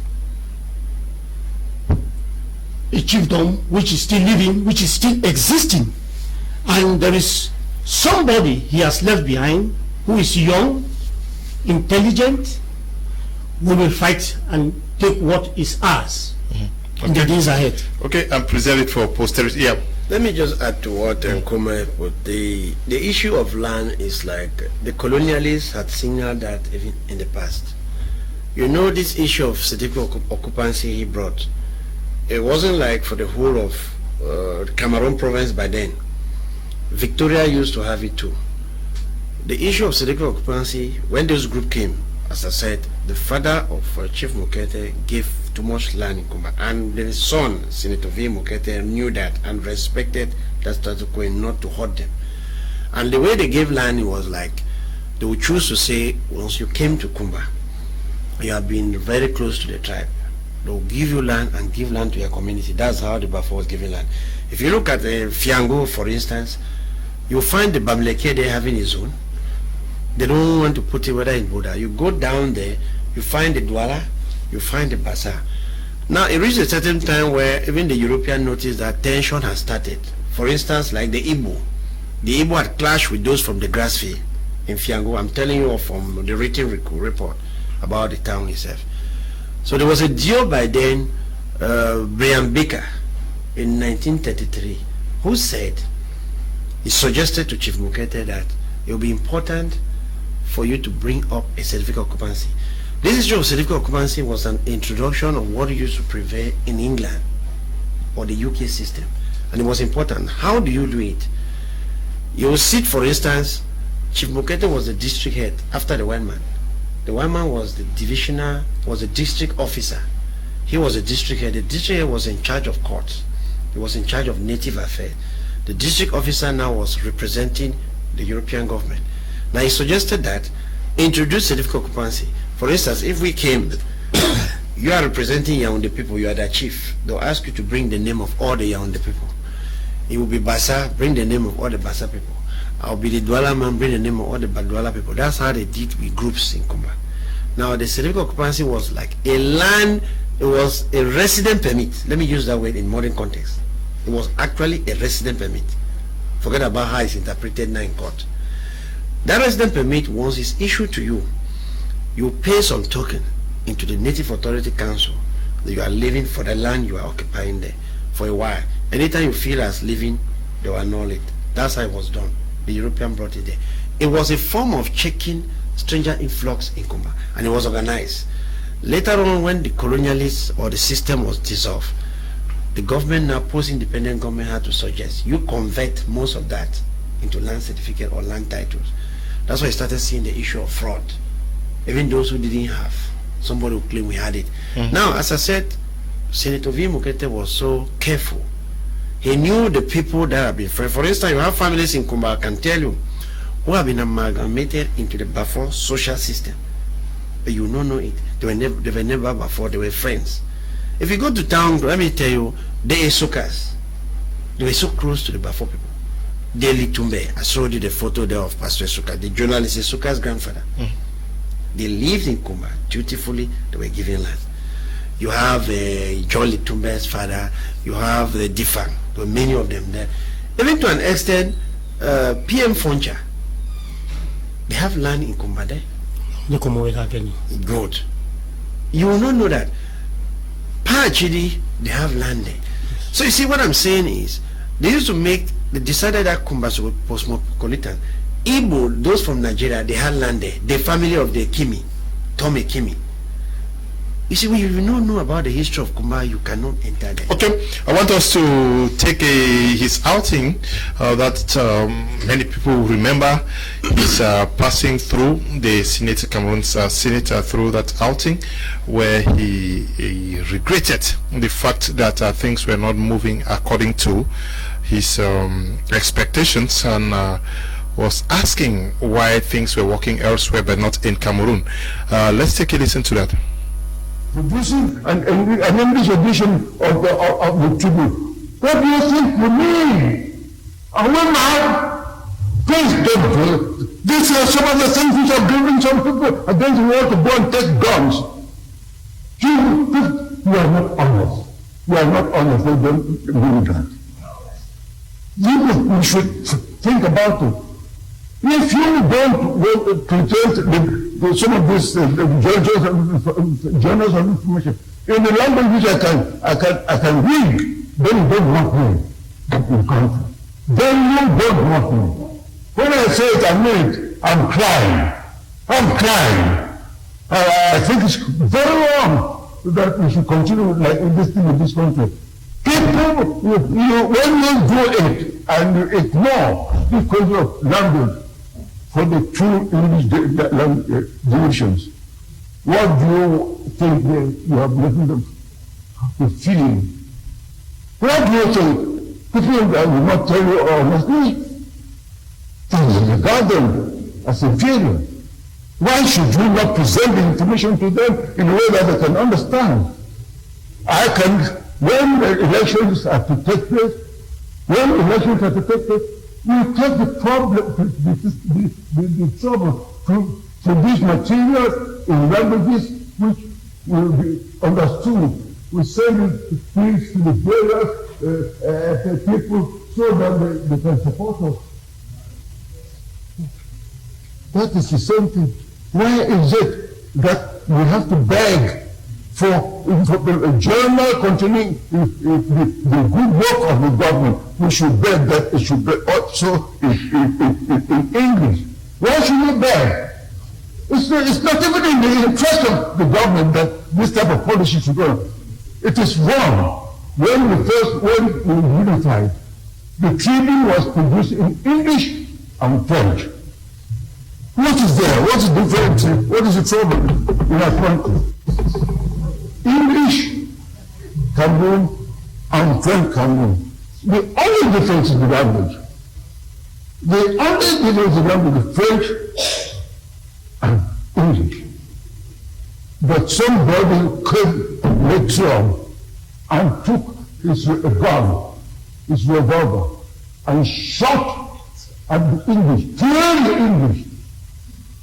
a chiefdom which is still living, which is still existing, and there is somebody he has left behind who is young, intelligent, who will fight and take what is ours in the days ahead. Okay, and preserve it for posterity. Yeah. Let me just add to what Kmer put. The issue of land is like the colonialists had signaled that even in the past. You know, this issue of certificate of occupancy he brought, it wasn't like for the whole of Cameroon province by then. Victoria used to have it too. The issue of certificate of occupancy, when this group came, as I said, the father of Chief Mukete gave too much land in Kmer, and the son, Senator V. Mukete, knew that and respected that status quo not to hurt them. And the way they gave land, it was like they would choose to say, once you came to Kmer, you have been very close to the tribe. They will give you land and give land to your community. That's how the Bafo was giving land. If you look at Fiango, for instance, you'll find the Bamleke there having his own. They don't want to put it whether in Buddha. You go down there, you find the Douala, you find the Bassa. Now it reached a certain time where even the European noticed that tension has started. For instance, like the Igbo. The Igbo had clashed with those from the Grassfield in Fiango. I'm telling you from the written report about the town itself. So there was a deal by then, Brian Baker, in 1933, who said, he suggested to Chief Mukete that it will be important for you to bring up a certificate of occupancy. This issue of certificate of occupancy was an introduction of what used to prevail in England or the UK system, and it was important. How do you do it? You will sit, for instance, Chief Mukete was the district head after the white man. The white man was the divisional, was a district officer. He was a district head. The district head was in charge of courts. He was in charge of native affairs. The district officer now was representing the European government. Now he suggested that introduce certificate of occupancy. For instance, if we came, you are representing Yaoundé people, you are the chief. They'll ask you to bring the name of all the Yaoundé people. It will be Bassa, bring the name of all the Bassa people. I'll be the Douala man, bring the name of all the Douala people. That's how they did with groups in Kmer. Now the certificate of occupancy was like a land, it was a resident permit. Let me use that word in modern context. It was actually a resident permit. Forget about how it's interpreted now in court. That resident permit, once it's issued to you, you pay some token into the Native Authority Council that you are living for the land you are occupying there for a while. Anytime you feel as living, they will annul it. That's how it was done. The European brought it there. It was a form of checking stranger influx in Kmer, and it was organized. Later on, when the colonialists or the system was dissolved, the government, now post-independent government, had to suggest you convert most of that into land certificate or land titles. That's why I started seeing the issue of fraud. Even those who didn't have, somebody who claimed we had it. Now, as I said, Senator V. Mukete was so careful. He knew the people that have been friends. For instance, you have families in Kmer, I can tell you, who have been amalgamated into the Bafo social system. But you don't know it. They were never before, they were friends. If you go to town, let me tell you, the Esukas, they were so close to the Bafo people. Daily Tumbe, I showed you the photo there of Pastor Esuka, the journalist Esuka's grandfather. They lived in Kmer dutifully, they were given land. You have John Litumbe's father, you have the Difang, there were many of them there. Even to an extent, PM Foncha, they have land in Kmer there. The Kmer will have any. Good. You will not know that. Pachidi, they have land there. So you see, what I'm saying is, they used to make, they decided that Kmer was cosmopolitan. Igbo, those from Nigeria, they had land there. The family of the Kimi, Tommy Kimi. You see, when you don't know about the history of Kmer, you cannot enter there. Okay, I want us to take his outing that many people remember. He's passing through the Senate, Cameroon's Senate, through that outing where he regretted the fact that things were not moving according to his expectations, and was asking why things were working elsewhere but not in Cameroon. Let's take a listen to that. Producing an English edition of the Tribune. What do you think you mean? And when please don't do it. These are some of the things which are bringing some people against the wall to go and take guns. You are not honest. You are not honest. They don't mean that. You should think about it. If you don't present some of these journals of information in the language which I can read, then you don't want me in country. Then you don't want me. When I say it, I mean it. I'm crying. I'm crying. I think it's very wrong that we should continue like this thing in this country. People, when you do it and you ignore this question of language for the two English divisions, what do you think you have letting them to feel? What do you think? People that will not tell you honestly, they regard them as inferior. Why should you not present the information to them in a way that they can understand? When the elections are to take place, you take the trouble to produce materials in languages which will be understood. We send it to the various people so that they can support us. That is the same thing. Why is it that we have to beg for a journal containing the good work of the government? We should beg that it should be also in English. Why should we beg? It's not even in the interest of the government that this type of policy should go on. It is wrong. When we unified, the Tribune was produced in English and French. What is there? What is the difference? What is the trouble in our country? English Cameroon and French Cameroon. The only difference is the language. The only difference in the language is French and English. But somebody came later on and took his gun, his revolver, and shot at the English, killed the English.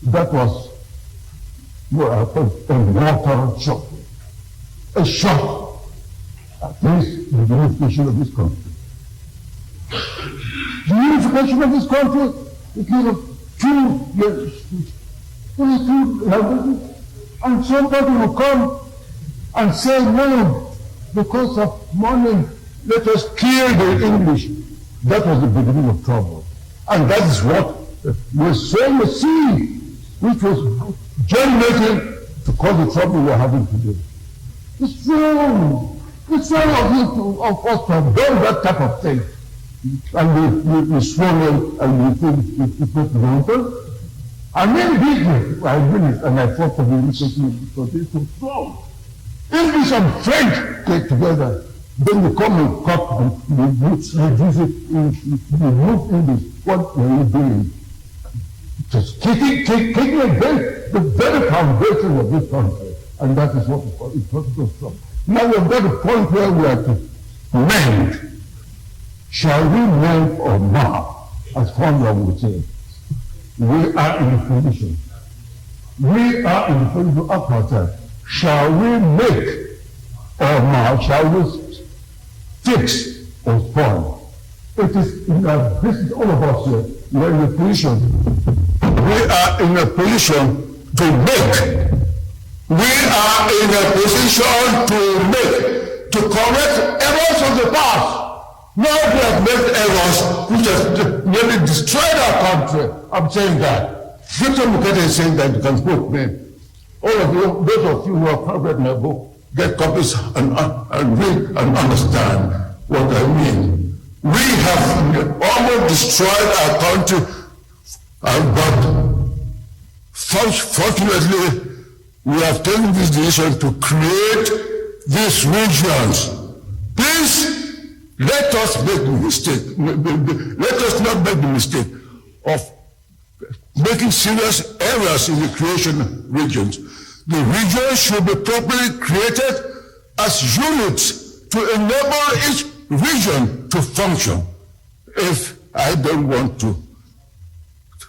That was a mortal shot. A shot against the unification of this country. The unification of this country, it gave two languages, and somebody will come and say, no, because of money, let us kill the English. That was the beginning of trouble. And that is what we sow the seed, which was germinating to cause the trouble we are having today. It's wrong. It's wrong of us to have done that type of thing. And we swallow and we think it's not wrong. And then business, I did it and I fought for the initiative because it's so strong. English and French take together. Then we come and cut and we use it in English. What are you doing? Just kicking against the very foundation of this country. And that is what it's supposed to stop. Now we've got a point where we are to mend. Shall we mend or not? As Conrad would say. We are in a position. We are in a position to ask ourselves. Shall we make or not? Shall we fix or spoil? It is in our business, all of us here, we are in a position. We are in a position to make. We are in a position to correct errors of the past. Now we have made errors which have nearly destroyed our country. I'm saying that. Victor Mukete is saying that you can quote me. All of you, those of you who have read my book, get copies and read and understand what I mean. We have almost destroyed our country, but fortunately, we have taken this decision to create these regions. Please, let us make the mistake. Let us not make the mistake of making serious errors in the creation of regions. The regions should be properly created as units to enable each region to function. If I don't want to,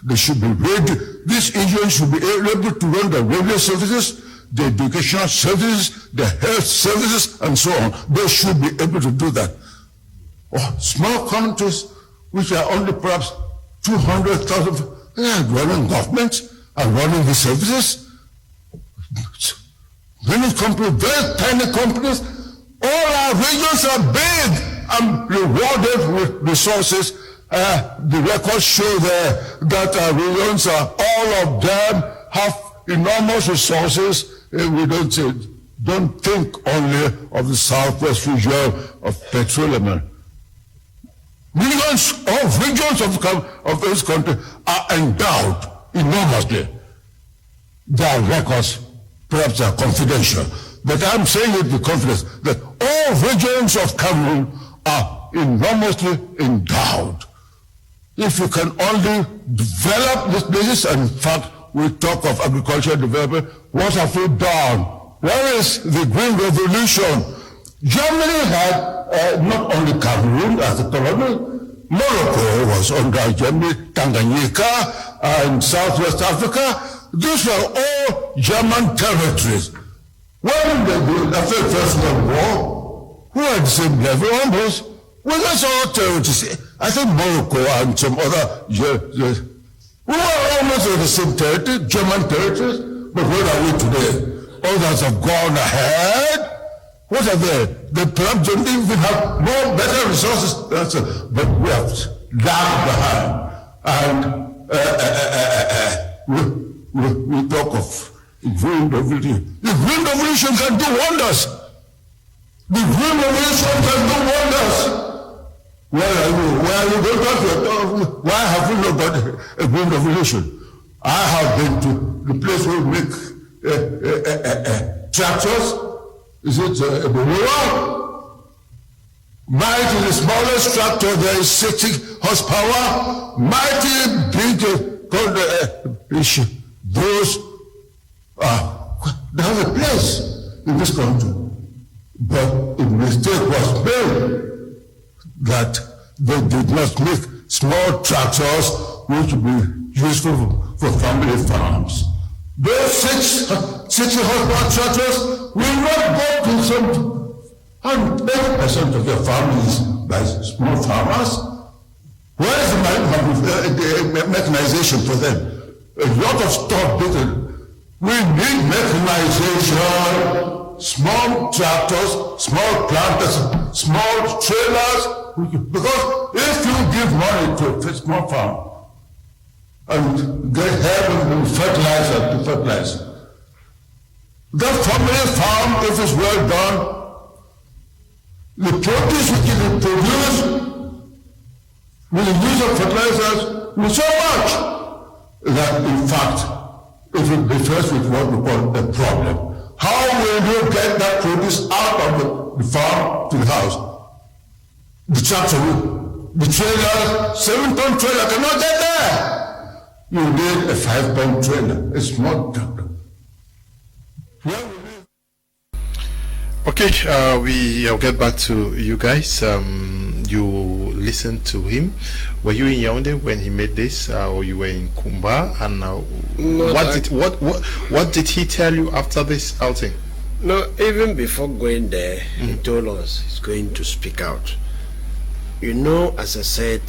they should be ready. These regions should be able to run the radio services, the educational services, the health services, and so on. They should be able to do that. Small countries, which are only perhaps 200,000, they are running governments and running the services. Many companies, very tiny companies, all our regions are big and rewarded with resources. The records show there that our regions are, all of them have enormous resources. We don't think only of the southwest region of petroleum. Millions of regions of this country are endowed enormously. Their records perhaps are confidential, but I'm saying it with confidence that all regions of Cameroon are enormously endowed. If you can only develop this business, and in fact, we talk of agricultural development, what have we done? Where is the Green Revolution? Germany had not only Cameroon as a colony, Morocco was under Germany, Tanganyika, and Southwest Africa. These were all German territories. When after the First World War, who had the same level almost? Well, that's all territories. I think Morocco and some other, we were almost in the same territory, German territories, but where are we today? Others have gone ahead. What are they? They perhaps don't even have more better resources, but we have lagged behind. And we talk of Green Revolution. The Green Revolution can do wonders. The Green Revolution can do wonders. Where are you? Where are you? Why have we not got a Green Revolution? I have been to the place where we make tractors. Is it a Borora? Mighty, the smallest tractor there is 60 horsepower. Mighty big, those they have a place in this country. But a mistake was made that they did not make small tractors which would be useful for family farms. Those 60 horsepower tractors will not go to some, and 80% of their families by small farmers. Where is the mechanization for them? A lot of stuff built. We need mechanization, small tractors, small planters, small trailers, because if you give money to a small farm and get help with fertilizer to fertilize, that family farm, if it's well done, the produce which it will produce with the use of fertilizers will so much that in fact it will be faced with what we call a problem. How will you get that produce out of the farm to the house? The tractor, the trailer, 7-ton trailer cannot get there. You need a 5-ton trailer, a small tractor. Okay, we'll get back to you guys. You listened to him. Were you in Yaoundé when he made this, or you were in Kumba? And what did he tell you after this outing? No, even before going there, he told us he's going to speak out. You know, as I said,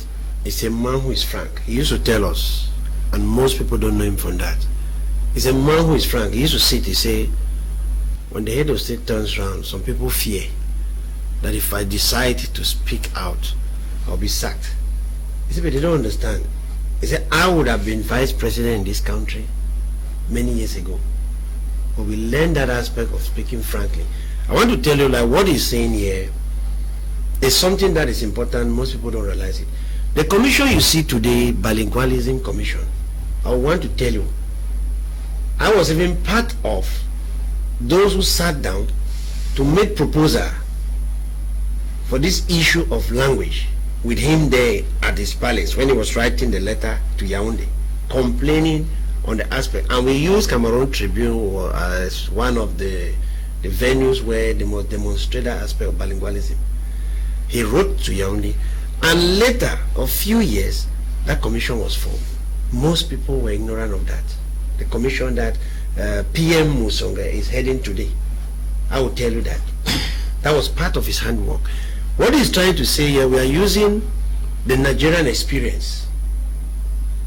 he's a man who is frank. He used to tell us, and most people don't know him from that. He's a man who is frank. He used to sit, he say, when the head of state turns around, some people fear that if I decide to speak out, I'll be sacked. He said, but they don't understand. He said, I would have been vice president in this country many years ago. but we learn that aspect of speaking frankly. I want to tell you, like what he's saying here is something that is important. Most people don't realize it. The commission you see today, Bilingualism Commission, I want to tell you, I was even part of those who sat down to make proposal for this issue of language with him there at his palace when he was writing the letter to Yaoundé, complaining on the aspect. And we used Cameroon Tribune as one of the venues where they must demonstrate that aspect of bilingualism. He wrote to Yaoundé, and later, a few years, that commission was formed. Most people were ignorant of that. The commission that PM Musonga is heading today, I will tell you that. That was part of his handwork. What he's trying to say here, we are using the Nigerian experience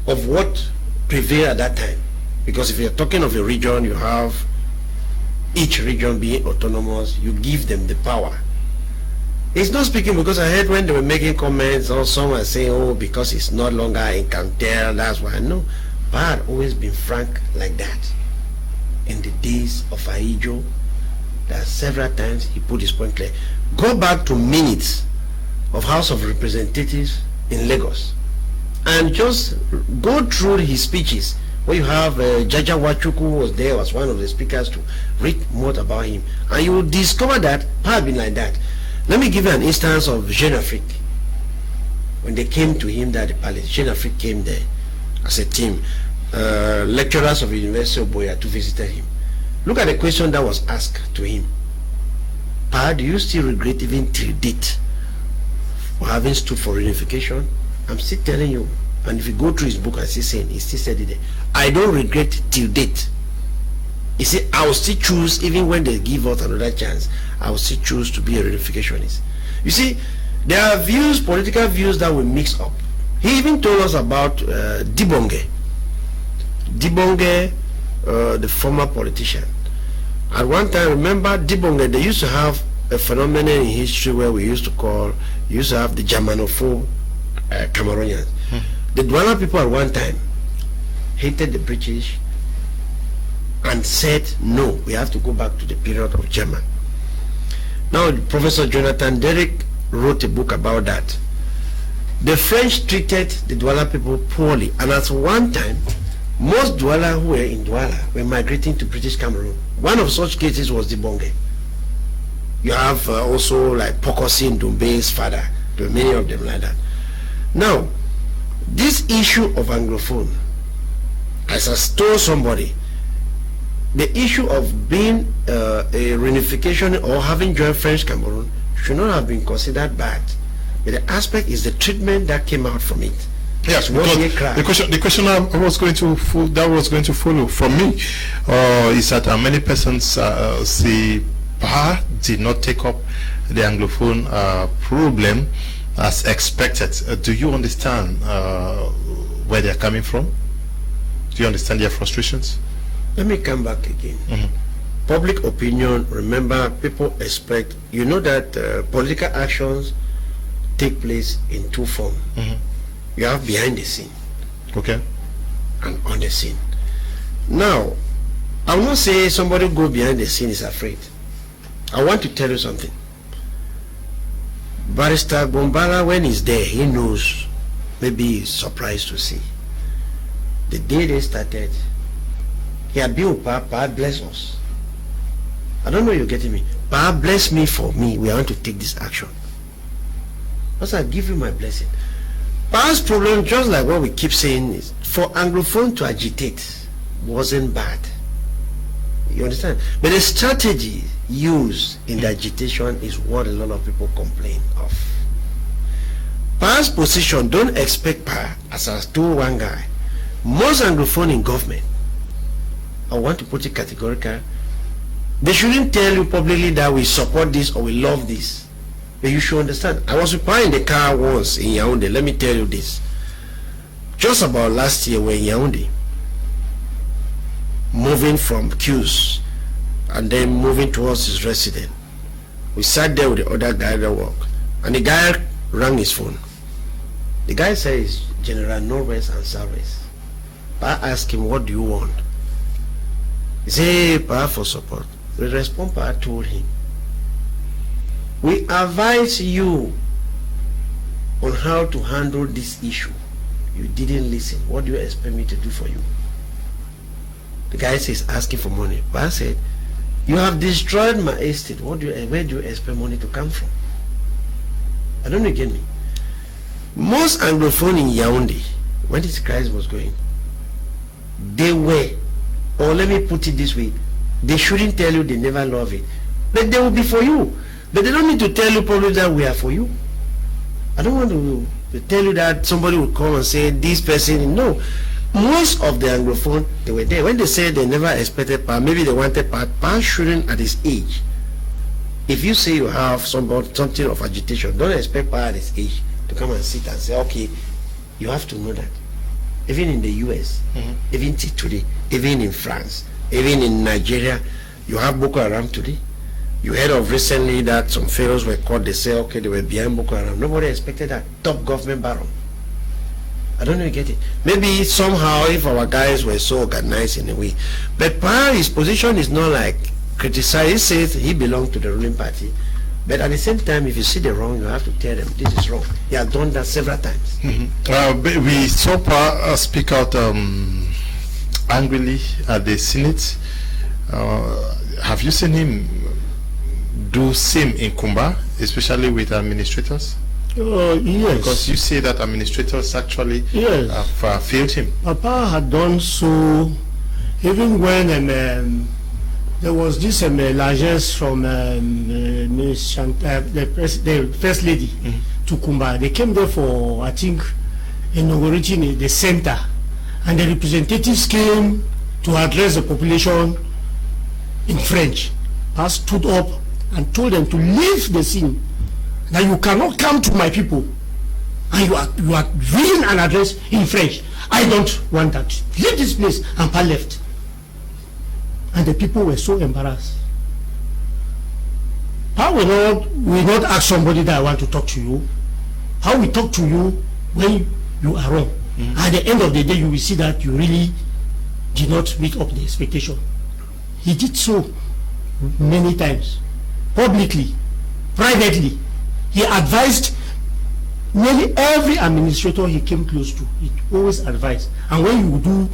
of what prevailed at that time. Because if you're talking of a region, you have each region being autonomous, you give them the power. He's not speaking because I heard when they were making comments, or some were saying, oh, because it's no longer in Cantel, that's why. No, Pa had always been frank like that. In the days of Aijo, there are several times he put his point clear. Go back to minutes of House of Representatives in Lagos and just go through his speeches where you have Jaja Wachuku was there, was one of the speakers, to read more about him, and you will discover that Pa had been like that. Let me give you an instance of Jeune Afrique. When they came to him there at the palace, Jeune Afrique came there as a team. Lecturers of the University of Boya to visit him. Look at the question that was asked to him. Pa, do you still regret even till date for having stood for reunification? I'm still telling you, and if you go through his book, I see saying, he still said it there. I don't regret till date. He said, I will still choose, even when they give us another chance, I will still choose to be a reunificationist. You see, there are views, political views that will mix up. He even told us about Dibonge. Dibonge, the former politician. At one time, remember Dibonge, they used to have a phenomenon in history where we used to have the Germanophobe Cameroonians. The Douala people at one time hated the British and said, no, we have to go back to the period of German. Now, Professor Jonathan Derrick wrote a book about that. The French treated the Douala people poorly, and at one time, most Douala who were in Douala were migrating to British Cameroon. One of such cases was Dibonge. You have also like Pokosi Ndombe's father. There were many of them like that. Now, this issue of Anglophone, as I told somebody, the issue of being a reunification or having joined French Cameroon should not have been considered bad. But the aspect is the treatment that came out from it. Yes, the question I was going to follow from me is that many persons say Pa did not take up the Anglophone problem as expected. Do you understand where they are coming from? Do you understand their frustrations? Let me come back again. Public opinion, remember, people expect, you know that political actions take place in two forms. You have behind the scene, okay, and on the scene. Now, I will not say somebody go behind the scene is afraid. I want to tell you something. Barrister Bombala, when he's there, he knows. Maybe he's surprised to see. The day they started, he had been with Pa bless us. I don't know you're getting me. Pa bless me for me. We want to take this action. Because I give you my blessing. Pa's problem, just like what we keep saying, is for Anglophone to agitate wasn't bad. You understand? But the strategy used in the agitation is what a lot of people complain of. Pa's position, don't expect Pa, as I told one guy, most Anglophone in government, I want to put it categorical, they shouldn't tell you publicly that we support this or we love this. But you should understand. I was with Pa in the car once in Yaoundé. Let me tell you this. Just about last year, we're in Yaoundé, moving from queues and then moving towards his residence. We sat there with the other guy that worked, and the guy rang his phone. The guy says, General Norwest and Southwest. Pa asked him, what do you want? He said, "Pa for support." The response Pa told him, "We advise you on how to handle this issue. You didn't listen. What do you expect me to do for you?" The guy says, asking for money. Pa said, "You have destroyed my estate. Where do you expect money to come from?" I don't know, you get me? Most Anglophone in Yaoundé, when this crisis was going, they were, or let me put it this way, they shouldn't tell you they never love it, but they will be for you. But they don't need to tell you probably that we are for you. I don't want to tell you that somebody will come and say this person. No, most of the Anglophone, they were there. When they said they never expected Pa, maybe they wanted Pa shouldn't at his age. If you say you have something of agitation, don't expect Pa at his age to come and sit and say, okay, you have to know that. Even in the US, even today, even in France, even in Nigeria, you have Boko Haram today. You heard of recently that some pharaohs were caught, they say, okay, they were behind Boko Haram. Nobody expected that. Top government baron. I don't know if you get it. Maybe somehow if our guys were so organized in a way. But Pa, his position is not like criticize. He says he belongs to the ruling party. But at the same time, if you see the wrong, you have to tell them this is wrong. He has done that several times. We saw Pa speak out angrily at the Senate. Have you seen him do same in Kumba, especially with administrators? Yes. Because you say that administrators actually have failed him. Papa had done so even when there was this largesse from the First Lady to Kumba. They came there for, I think, inaugurating the center, and the representatives came to address the population in French. I stood up and told them to leave the scene, that you cannot come to my people and you are reading an address in French. I don't want that. Leave this place. And Pa left. And the people were so embarrassed. Pa will not ask somebody that I want to talk to you. How we talk to you when you are wrong. At the end of the day, you will see that you really did not meet up the expectation. He did so many times, publicly, privately. He advised nearly every administrator he came close to. He always advised. And when you do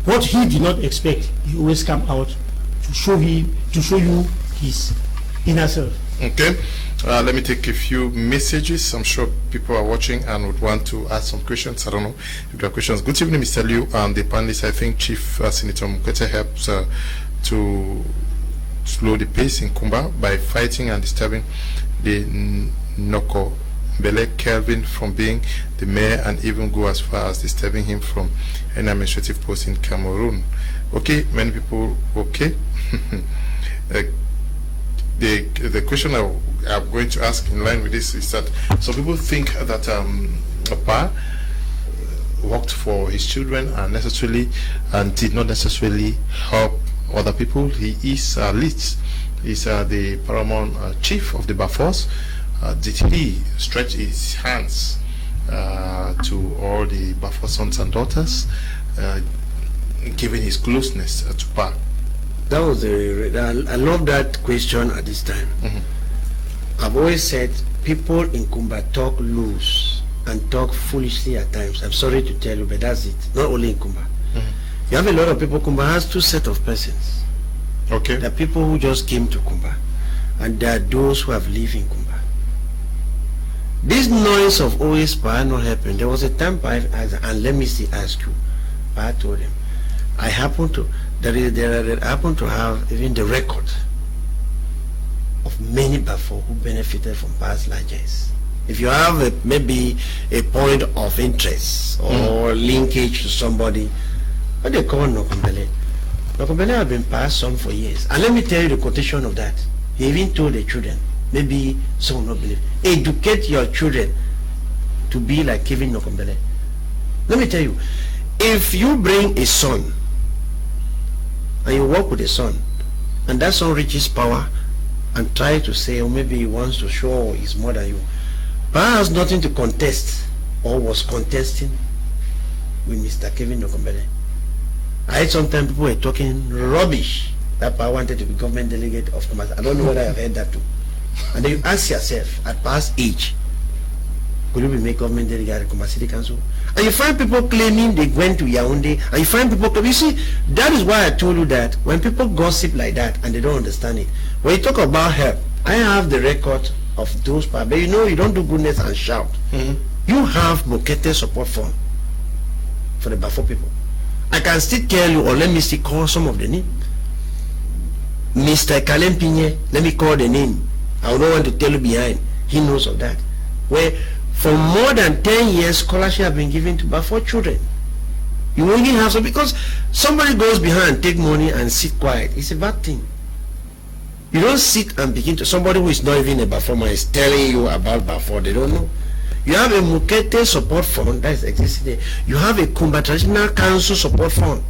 what he did not expect, he always come out to show you his inner self. Okay, let me take a few messages. I'm sure people are watching and would want to ask some questions. I don't know if there are questions. Good evening, Mr. Liu and the panelists. I think Chief Senator Mukete helps to slow the pace in Kumba by fighting and disturbing the Noko Bele Kelvin from being the mayor, and even go as far as disturbing him from an administrative post in Cameroon. Okay, many people, okay. The question I'm going to ask in line with this is that some people think that Pa worked for his children and did not necessarily help other people. He is least. He's the paramount chief of the Bafos. Did he stretch his hands to all the Bafos sons and daughters, given his closeness to Pa? That was I love that question at this time. I've always said people in Kumba talk loose and talk foolishly at times. I'm sorry to tell you, but that's it. Not only in Kumba. You have a lot of people. Kumba has two sets of persons. Okay. There are people who just came to Kumba, and there are those who have lived in Kumba. This noise of always Pa not helping. There was a time Pa asked, and let me ask you. Pa told him, I happen to have even the record of many Bafo who benefited from Pa's largesse. If you have maybe a point of interest or linkage to somebody, what they call Nokombele. Nokombele have been passed on for years. And let me tell you the quotation of that. He even told the children, maybe some will not believe, educate your children to be like Kevin Nokombele. Let me tell you, if you bring a son and you work with a son, and that son reaches power and try to say, or maybe he wants to show he's more than you, Pa has nothing to contest or was contesting with Mr. Kevin Nokombele. I heard sometimes people were talking rubbish That Pa wanted to be government delegate of Kumasi. I don't know whether I've heard that too. And then you ask yourself, at past age, could you be made government delegate at Kumasi City Council? And you find people claiming they went to Yaoundé, and you find people claiming, you see, that is why I told you that when people gossip like that and they don't understand it, when you talk about help, I have the record of those parts, but you know you don't do goodness and shout. You have Mukete support fund for the Bafo people. I can still tell you, or let me still call some of the names. Mr. Kalempinye, let me call the name. I don't want to tell you behind. He knows of that. Where for more than 10 years, scholarship have been given to Bafo children. You only have some, because somebody goes behind, take money and sit quiet. It's a bad thing. You don't sit and begin to, somebody who is not even a Bafo man is telling you about Bafo, they don't know. You have a Mukete support fund that is existing there. You have a Kumba Traditional Council support fund.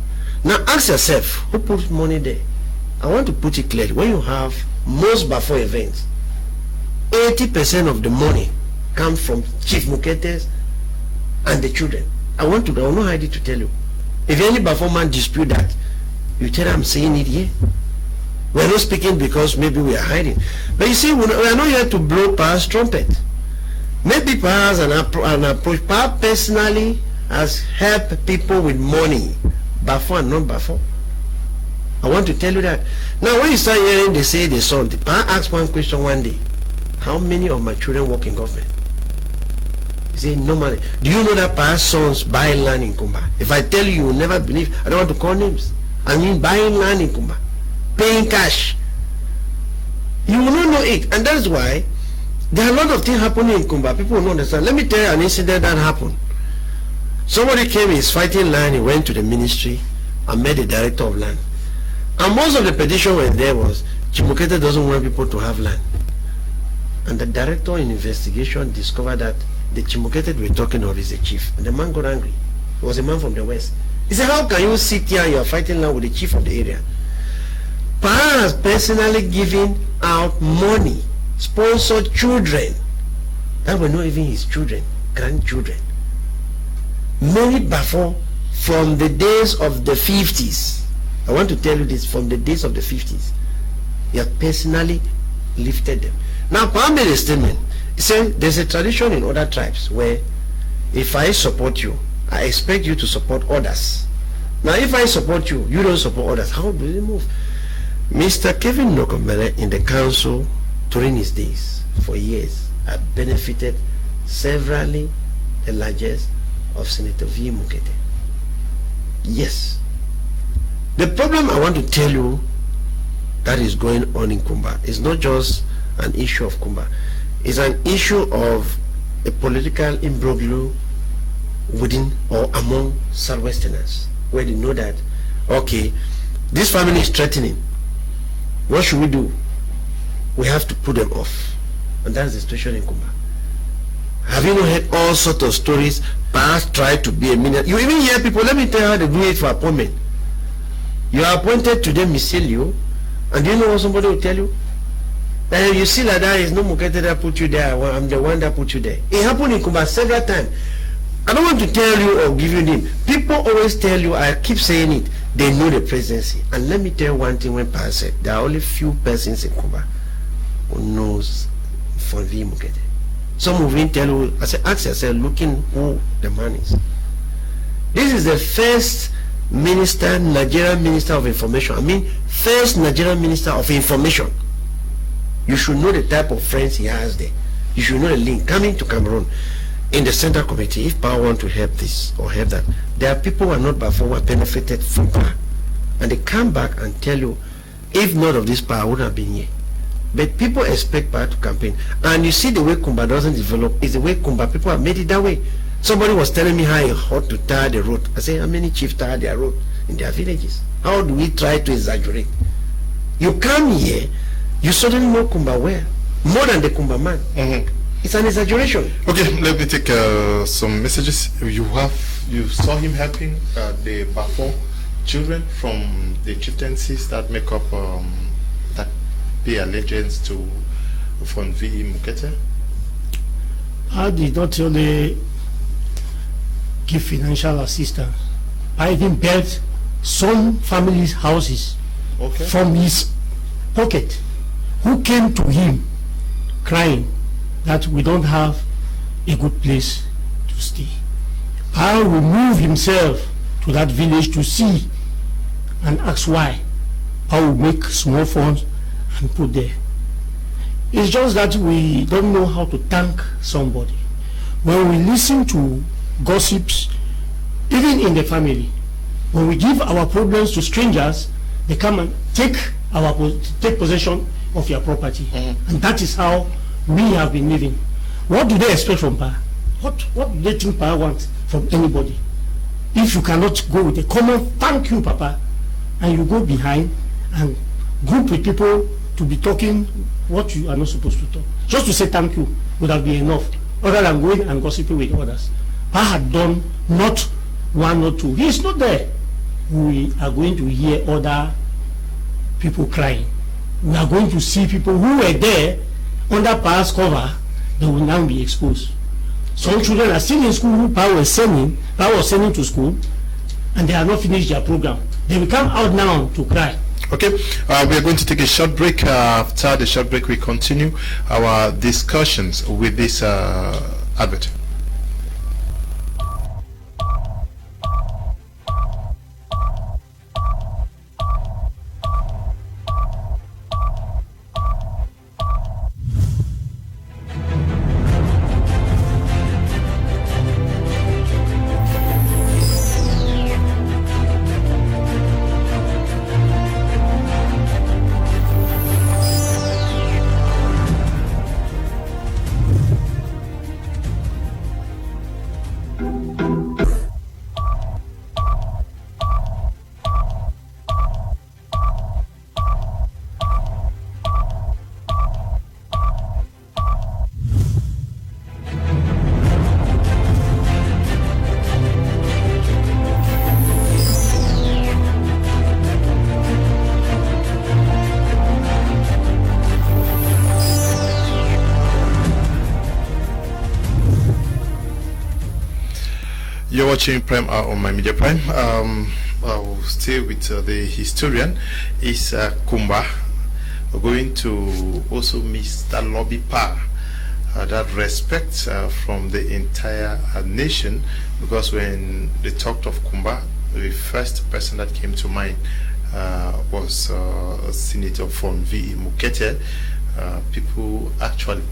Now ask yourself, who puts money there? I want to put it clearly. When you have most Bafo events, 80% of the money comes from Chief Muketes and the children. I want to know how to tell you. If any Bafo man dispute that, you tell them I'm saying it here. We're not speaking because maybe we are hiding. But you see, we are not here to blow past trumpet. Maybe perhaps an approach. Perhaps personally has helped people with money, Bafo and non-Bafo. I want to tell you that. Now when you start hearing they say the son, I asked one question one day. How many of my children work in government? He said, normally. Do you know that past sons buy land in Kumba? If I tell you, you will never believe. I don't want to call names. I mean buying land in Kumba. Paying cash. You will not know it. And that's why there are a lot of things happening in Kumba. People will not understand. Let me tell you an incident that happened. Somebody came, he's fighting land, he went to the ministry and met the director of land. And most of the petition was there was, Chimukete doesn't want people to have land. And the director in investigation discovered that the Chimukete we're talking of is a chief. And the man got angry. He was a man from the west. He said, how can you sit here and you are fighting land with the chief of the area? Perhaps personally giving out money, sponsored children, that were not even his children, grandchildren. Many Bafo from the days of the 50s, I want to tell you this, from the days of the 50s, he have personally lifted them. Now, Pa made a statement. He said, there's a tradition in other tribes where if I support you, I expect you to support others. Now, if I support you, you don't support others. How do you move? Mr. Kevin Nokomere in the council during his days, for years, had benefited severally the largesse of Senator V. Mukete. Yes. The problem I want to tell you that is going on in Kumba is not just an issue of Kumba. It's an issue of a political imbroglio within or among Southwesterners, where they know that, okay, this family is threatening. What should we do? We have to put them off. And that's the situation in Kumba. Have you not heard all sorts of stories? Past tried to be a minister. You even hear people, let me tell you how they do it for appointment. You are appointed to them, Misilio, and do you know what somebody will tell you? And you see like that, it's no Mukete that put you there, I'm the one that put you there. It happened in Kumba several times. I don't want to tell you or give you name. People always tell you, I keep saying it, they know the presidency. And let me tell you one thing when Pa said, there are only few persons in Kumba who knows Nfon V. Mukete. Some will even tell you, I say, ask yourself, looking who the man is. This is the first minister, Nigerian Minister of Information. I mean, first Nigerian Minister of Information. You should know the type of friends he has there. You should know the link. Coming to Cameroon, in the Central Committee, if power want to help this or help that, there are people who are not Bafo who are benefited from power. And they come back and tell you, if not of this power, I wouldn't have been here. But people expect power to campaign. And you see the way Kumba doesn't develop is the way Kumba people have made it that way. Somebody was telling me how it hard to tar the road. I say, how many chiefs tar their road in their villages? How do we try to exaggerate? You come here, you suddenly know Kumba well, more than the Kumba man. It's an exaggeration. Okay, let me take some messages. You saw him helping the Bafo children from the chieftaincies that make up that pay allegiance to Nfon V. Mukete. I did not only give financial assistance. I even built some families' houses from his pocket, who came to him crying that we don't have a good place to stay. Pa will move himself to that village to see and ask why. Pa will make small funds and put there. It's just that we don't know how to thank somebody. When we listen to gossips, even in the family, when we give our problems to strangers, they come and take possession of your property. And that is how we have been living. What do they expect from Pa? What do they think Pa wants from anybody? If you cannot go with a common thank you, Papa, and you go behind and group with people to be talking what you are not supposed to talk, just to say thank you would have been enough, other than going and gossiping with others. Pa had done not one or two. He is not there. We are going to hear other people crying. We are going to see people who were there under Pa's cover. They will now be exposed. Some children are still in school who Pa was sending to school, and they have not finished their program. They will come out now to cry. Okay, we are going to take a short break. After the short break, we continue our discussions with this advert. You're watching Prime on my media Prime. I'll stay with the historian. Is Kumba. We're going to also Mr. Lobby Pa. That respect from the entire nation, because when they talked of Kumba, the first person that came to mind was Senator Nfon Mukete. People actually,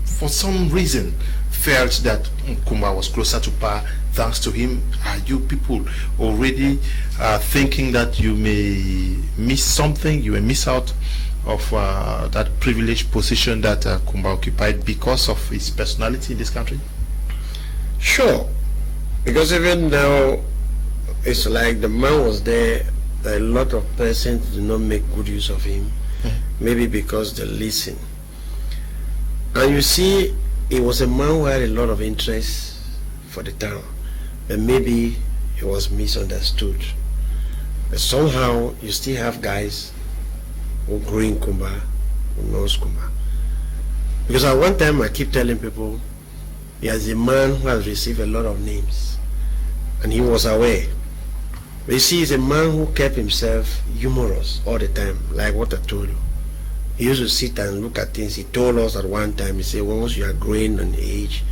for some reason, felt that Kumba was closer to Pa thanks to him. Are you people already thinking that you may miss something, you may miss out of that privileged position that Kumba occupied because of his personality in this country? Sure, because even now it's like the man was there, a lot of persons do not make good use of him, maybe because they listen. And you see, he was a man who had a lot of interest for the town, but maybe he was misunderstood. But somehow you still have guys who grew in Kumba, who knows Kumba. Because at one time I keep telling people, he is a man who has received a lot of names, and he was aware. But you see, he's a man who kept himself humorous all the time, like what I told you. He used to sit and look at things. He told us at one time, he said, once you are growing in age,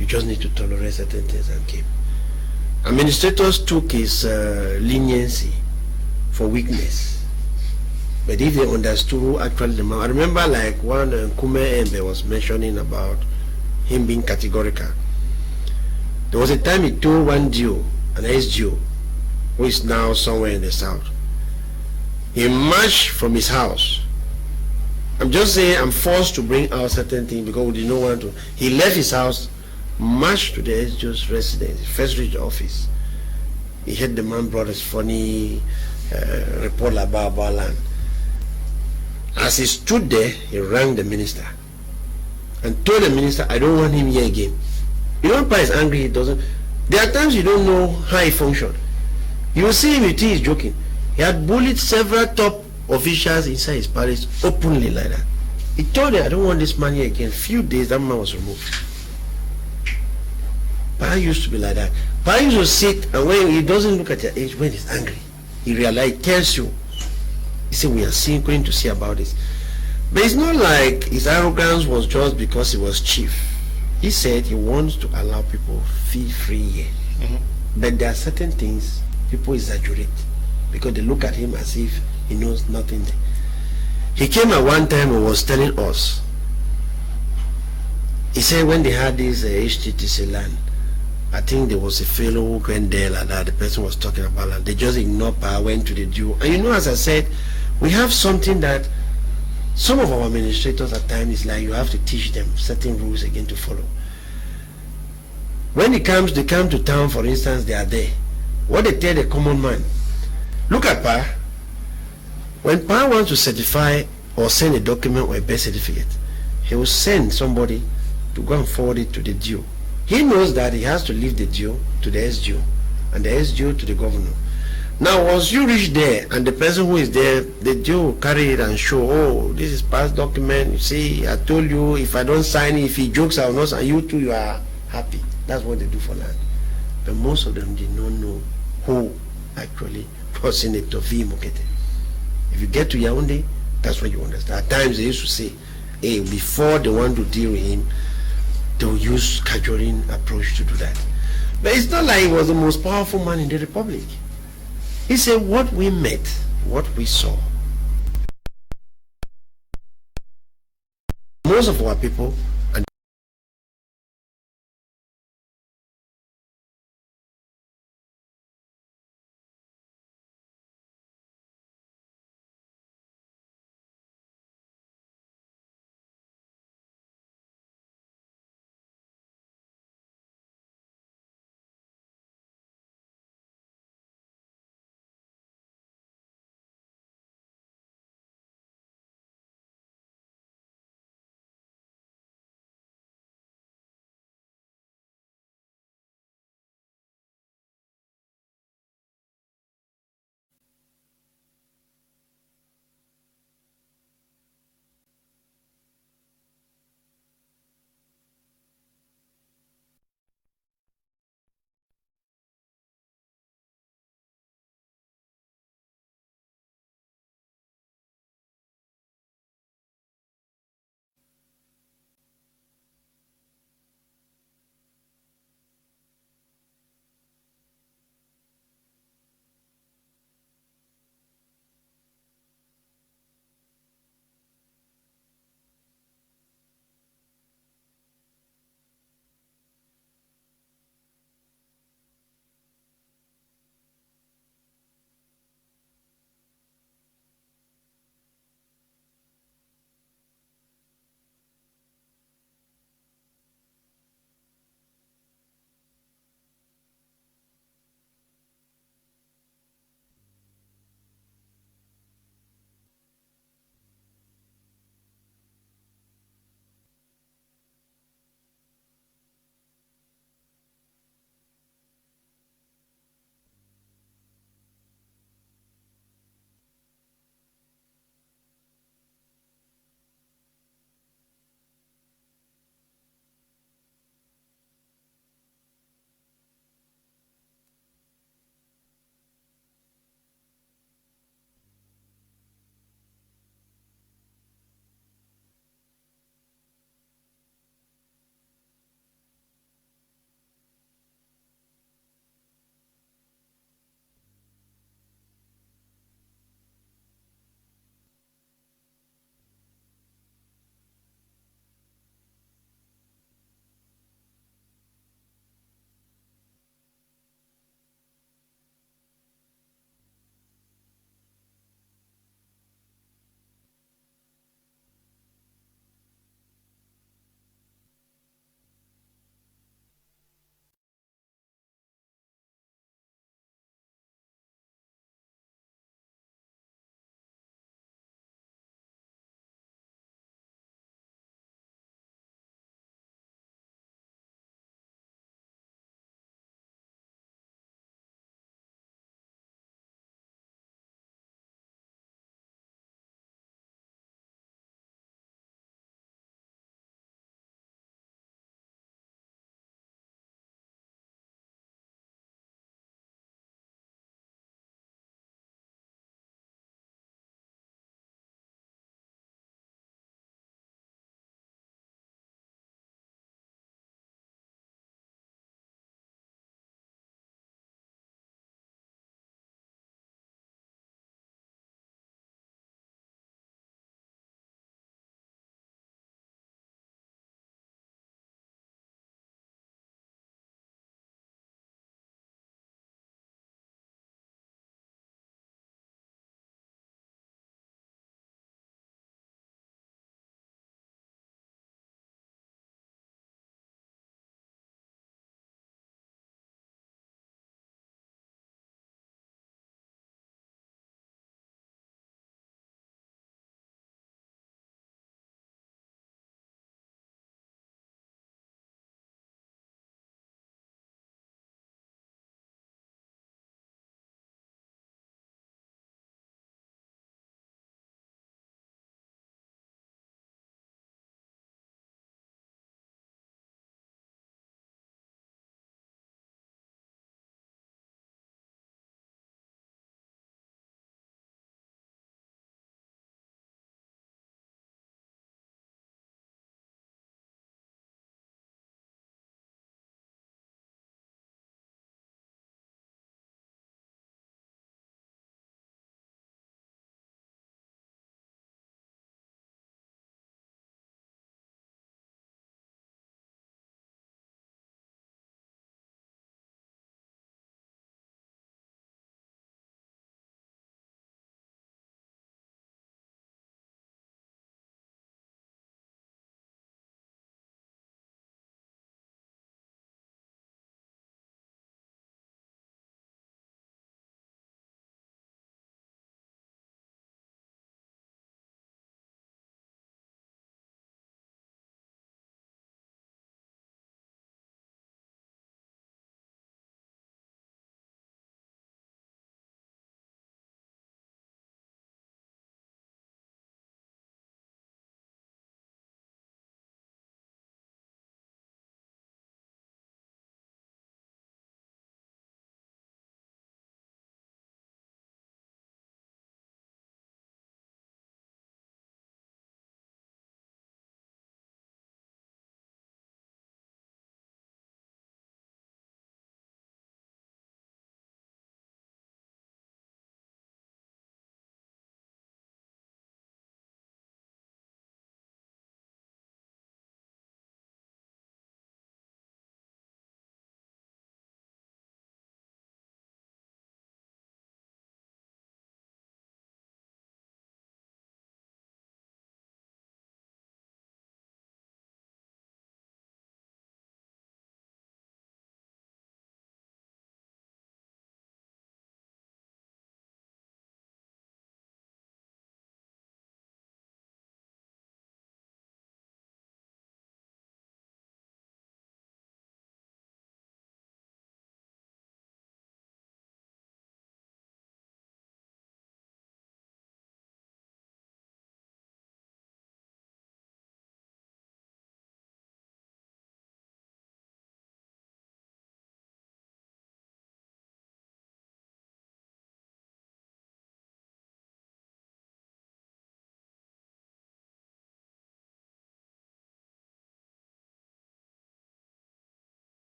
you just need to tolerate certain things and keep. Administrators took his leniency for weakness. But if they understood who actually the man, I remember like one Kmer was mentioning about him being categorical. There was a time he told one Jew, an ex-Jew, who is now somewhere in the south. He marched from his house. I'm just saying I'm forced to bring out certain things because we did not want to. He left his house, marched to the ex-Jew's residence, first reached the office. He heard the man brought his funny report about land. As he stood there, he rang the minister and told the minister, I don't want him here again. You know, Pa is angry, he doesn't. There are times you don't know how he functions. You will see him, you think he's joking. He had bullied several top officials inside his palace openly like that. He told them, I don't want this man here again. Few days, that man was removed. Pa used to be like that. Pa used to sit, and when he doesn't look at your age, when he's angry, he realized, tells you, he said, we are going to see about this. But it's not like his arrogance was just because he was chief. He said he wants to allow people feel free here. But there are certain things people exaggerate because they look at him as if he knows nothing. He came at one time and was telling us, he said when they had this HTTC land, I think there was a fellow who went there like that, the person was talking about land. They just ignored power, went to the due. And you know, as I said, we have something that some of our administrators at times is like you have to teach them certain rules again to follow. When they come to town, for instance, they are there. What they tell the common man, look at PA. When PA wants to certify or send a document or a birth certificate, he will send somebody to go and forward it to the due. He knows that he has to leave the due to the SDU and the SDU to the governor. Now, once you reach there and the person who is there, the due will carry it and show, oh, this is past document. You see, I told you if I don't sign it, if he jokes, I will not sign. You too, you are happy. That's what they do for land. But most of them did not know who actually was Senator V. Mukete. If you get to Yaoundé, that's what you understand. At times they used to say, hey, before they want to deal with him, they'll use cajoling approach to do that. But it's not like he was the most powerful man in the Republic. He said what we met, what we saw. Most of our people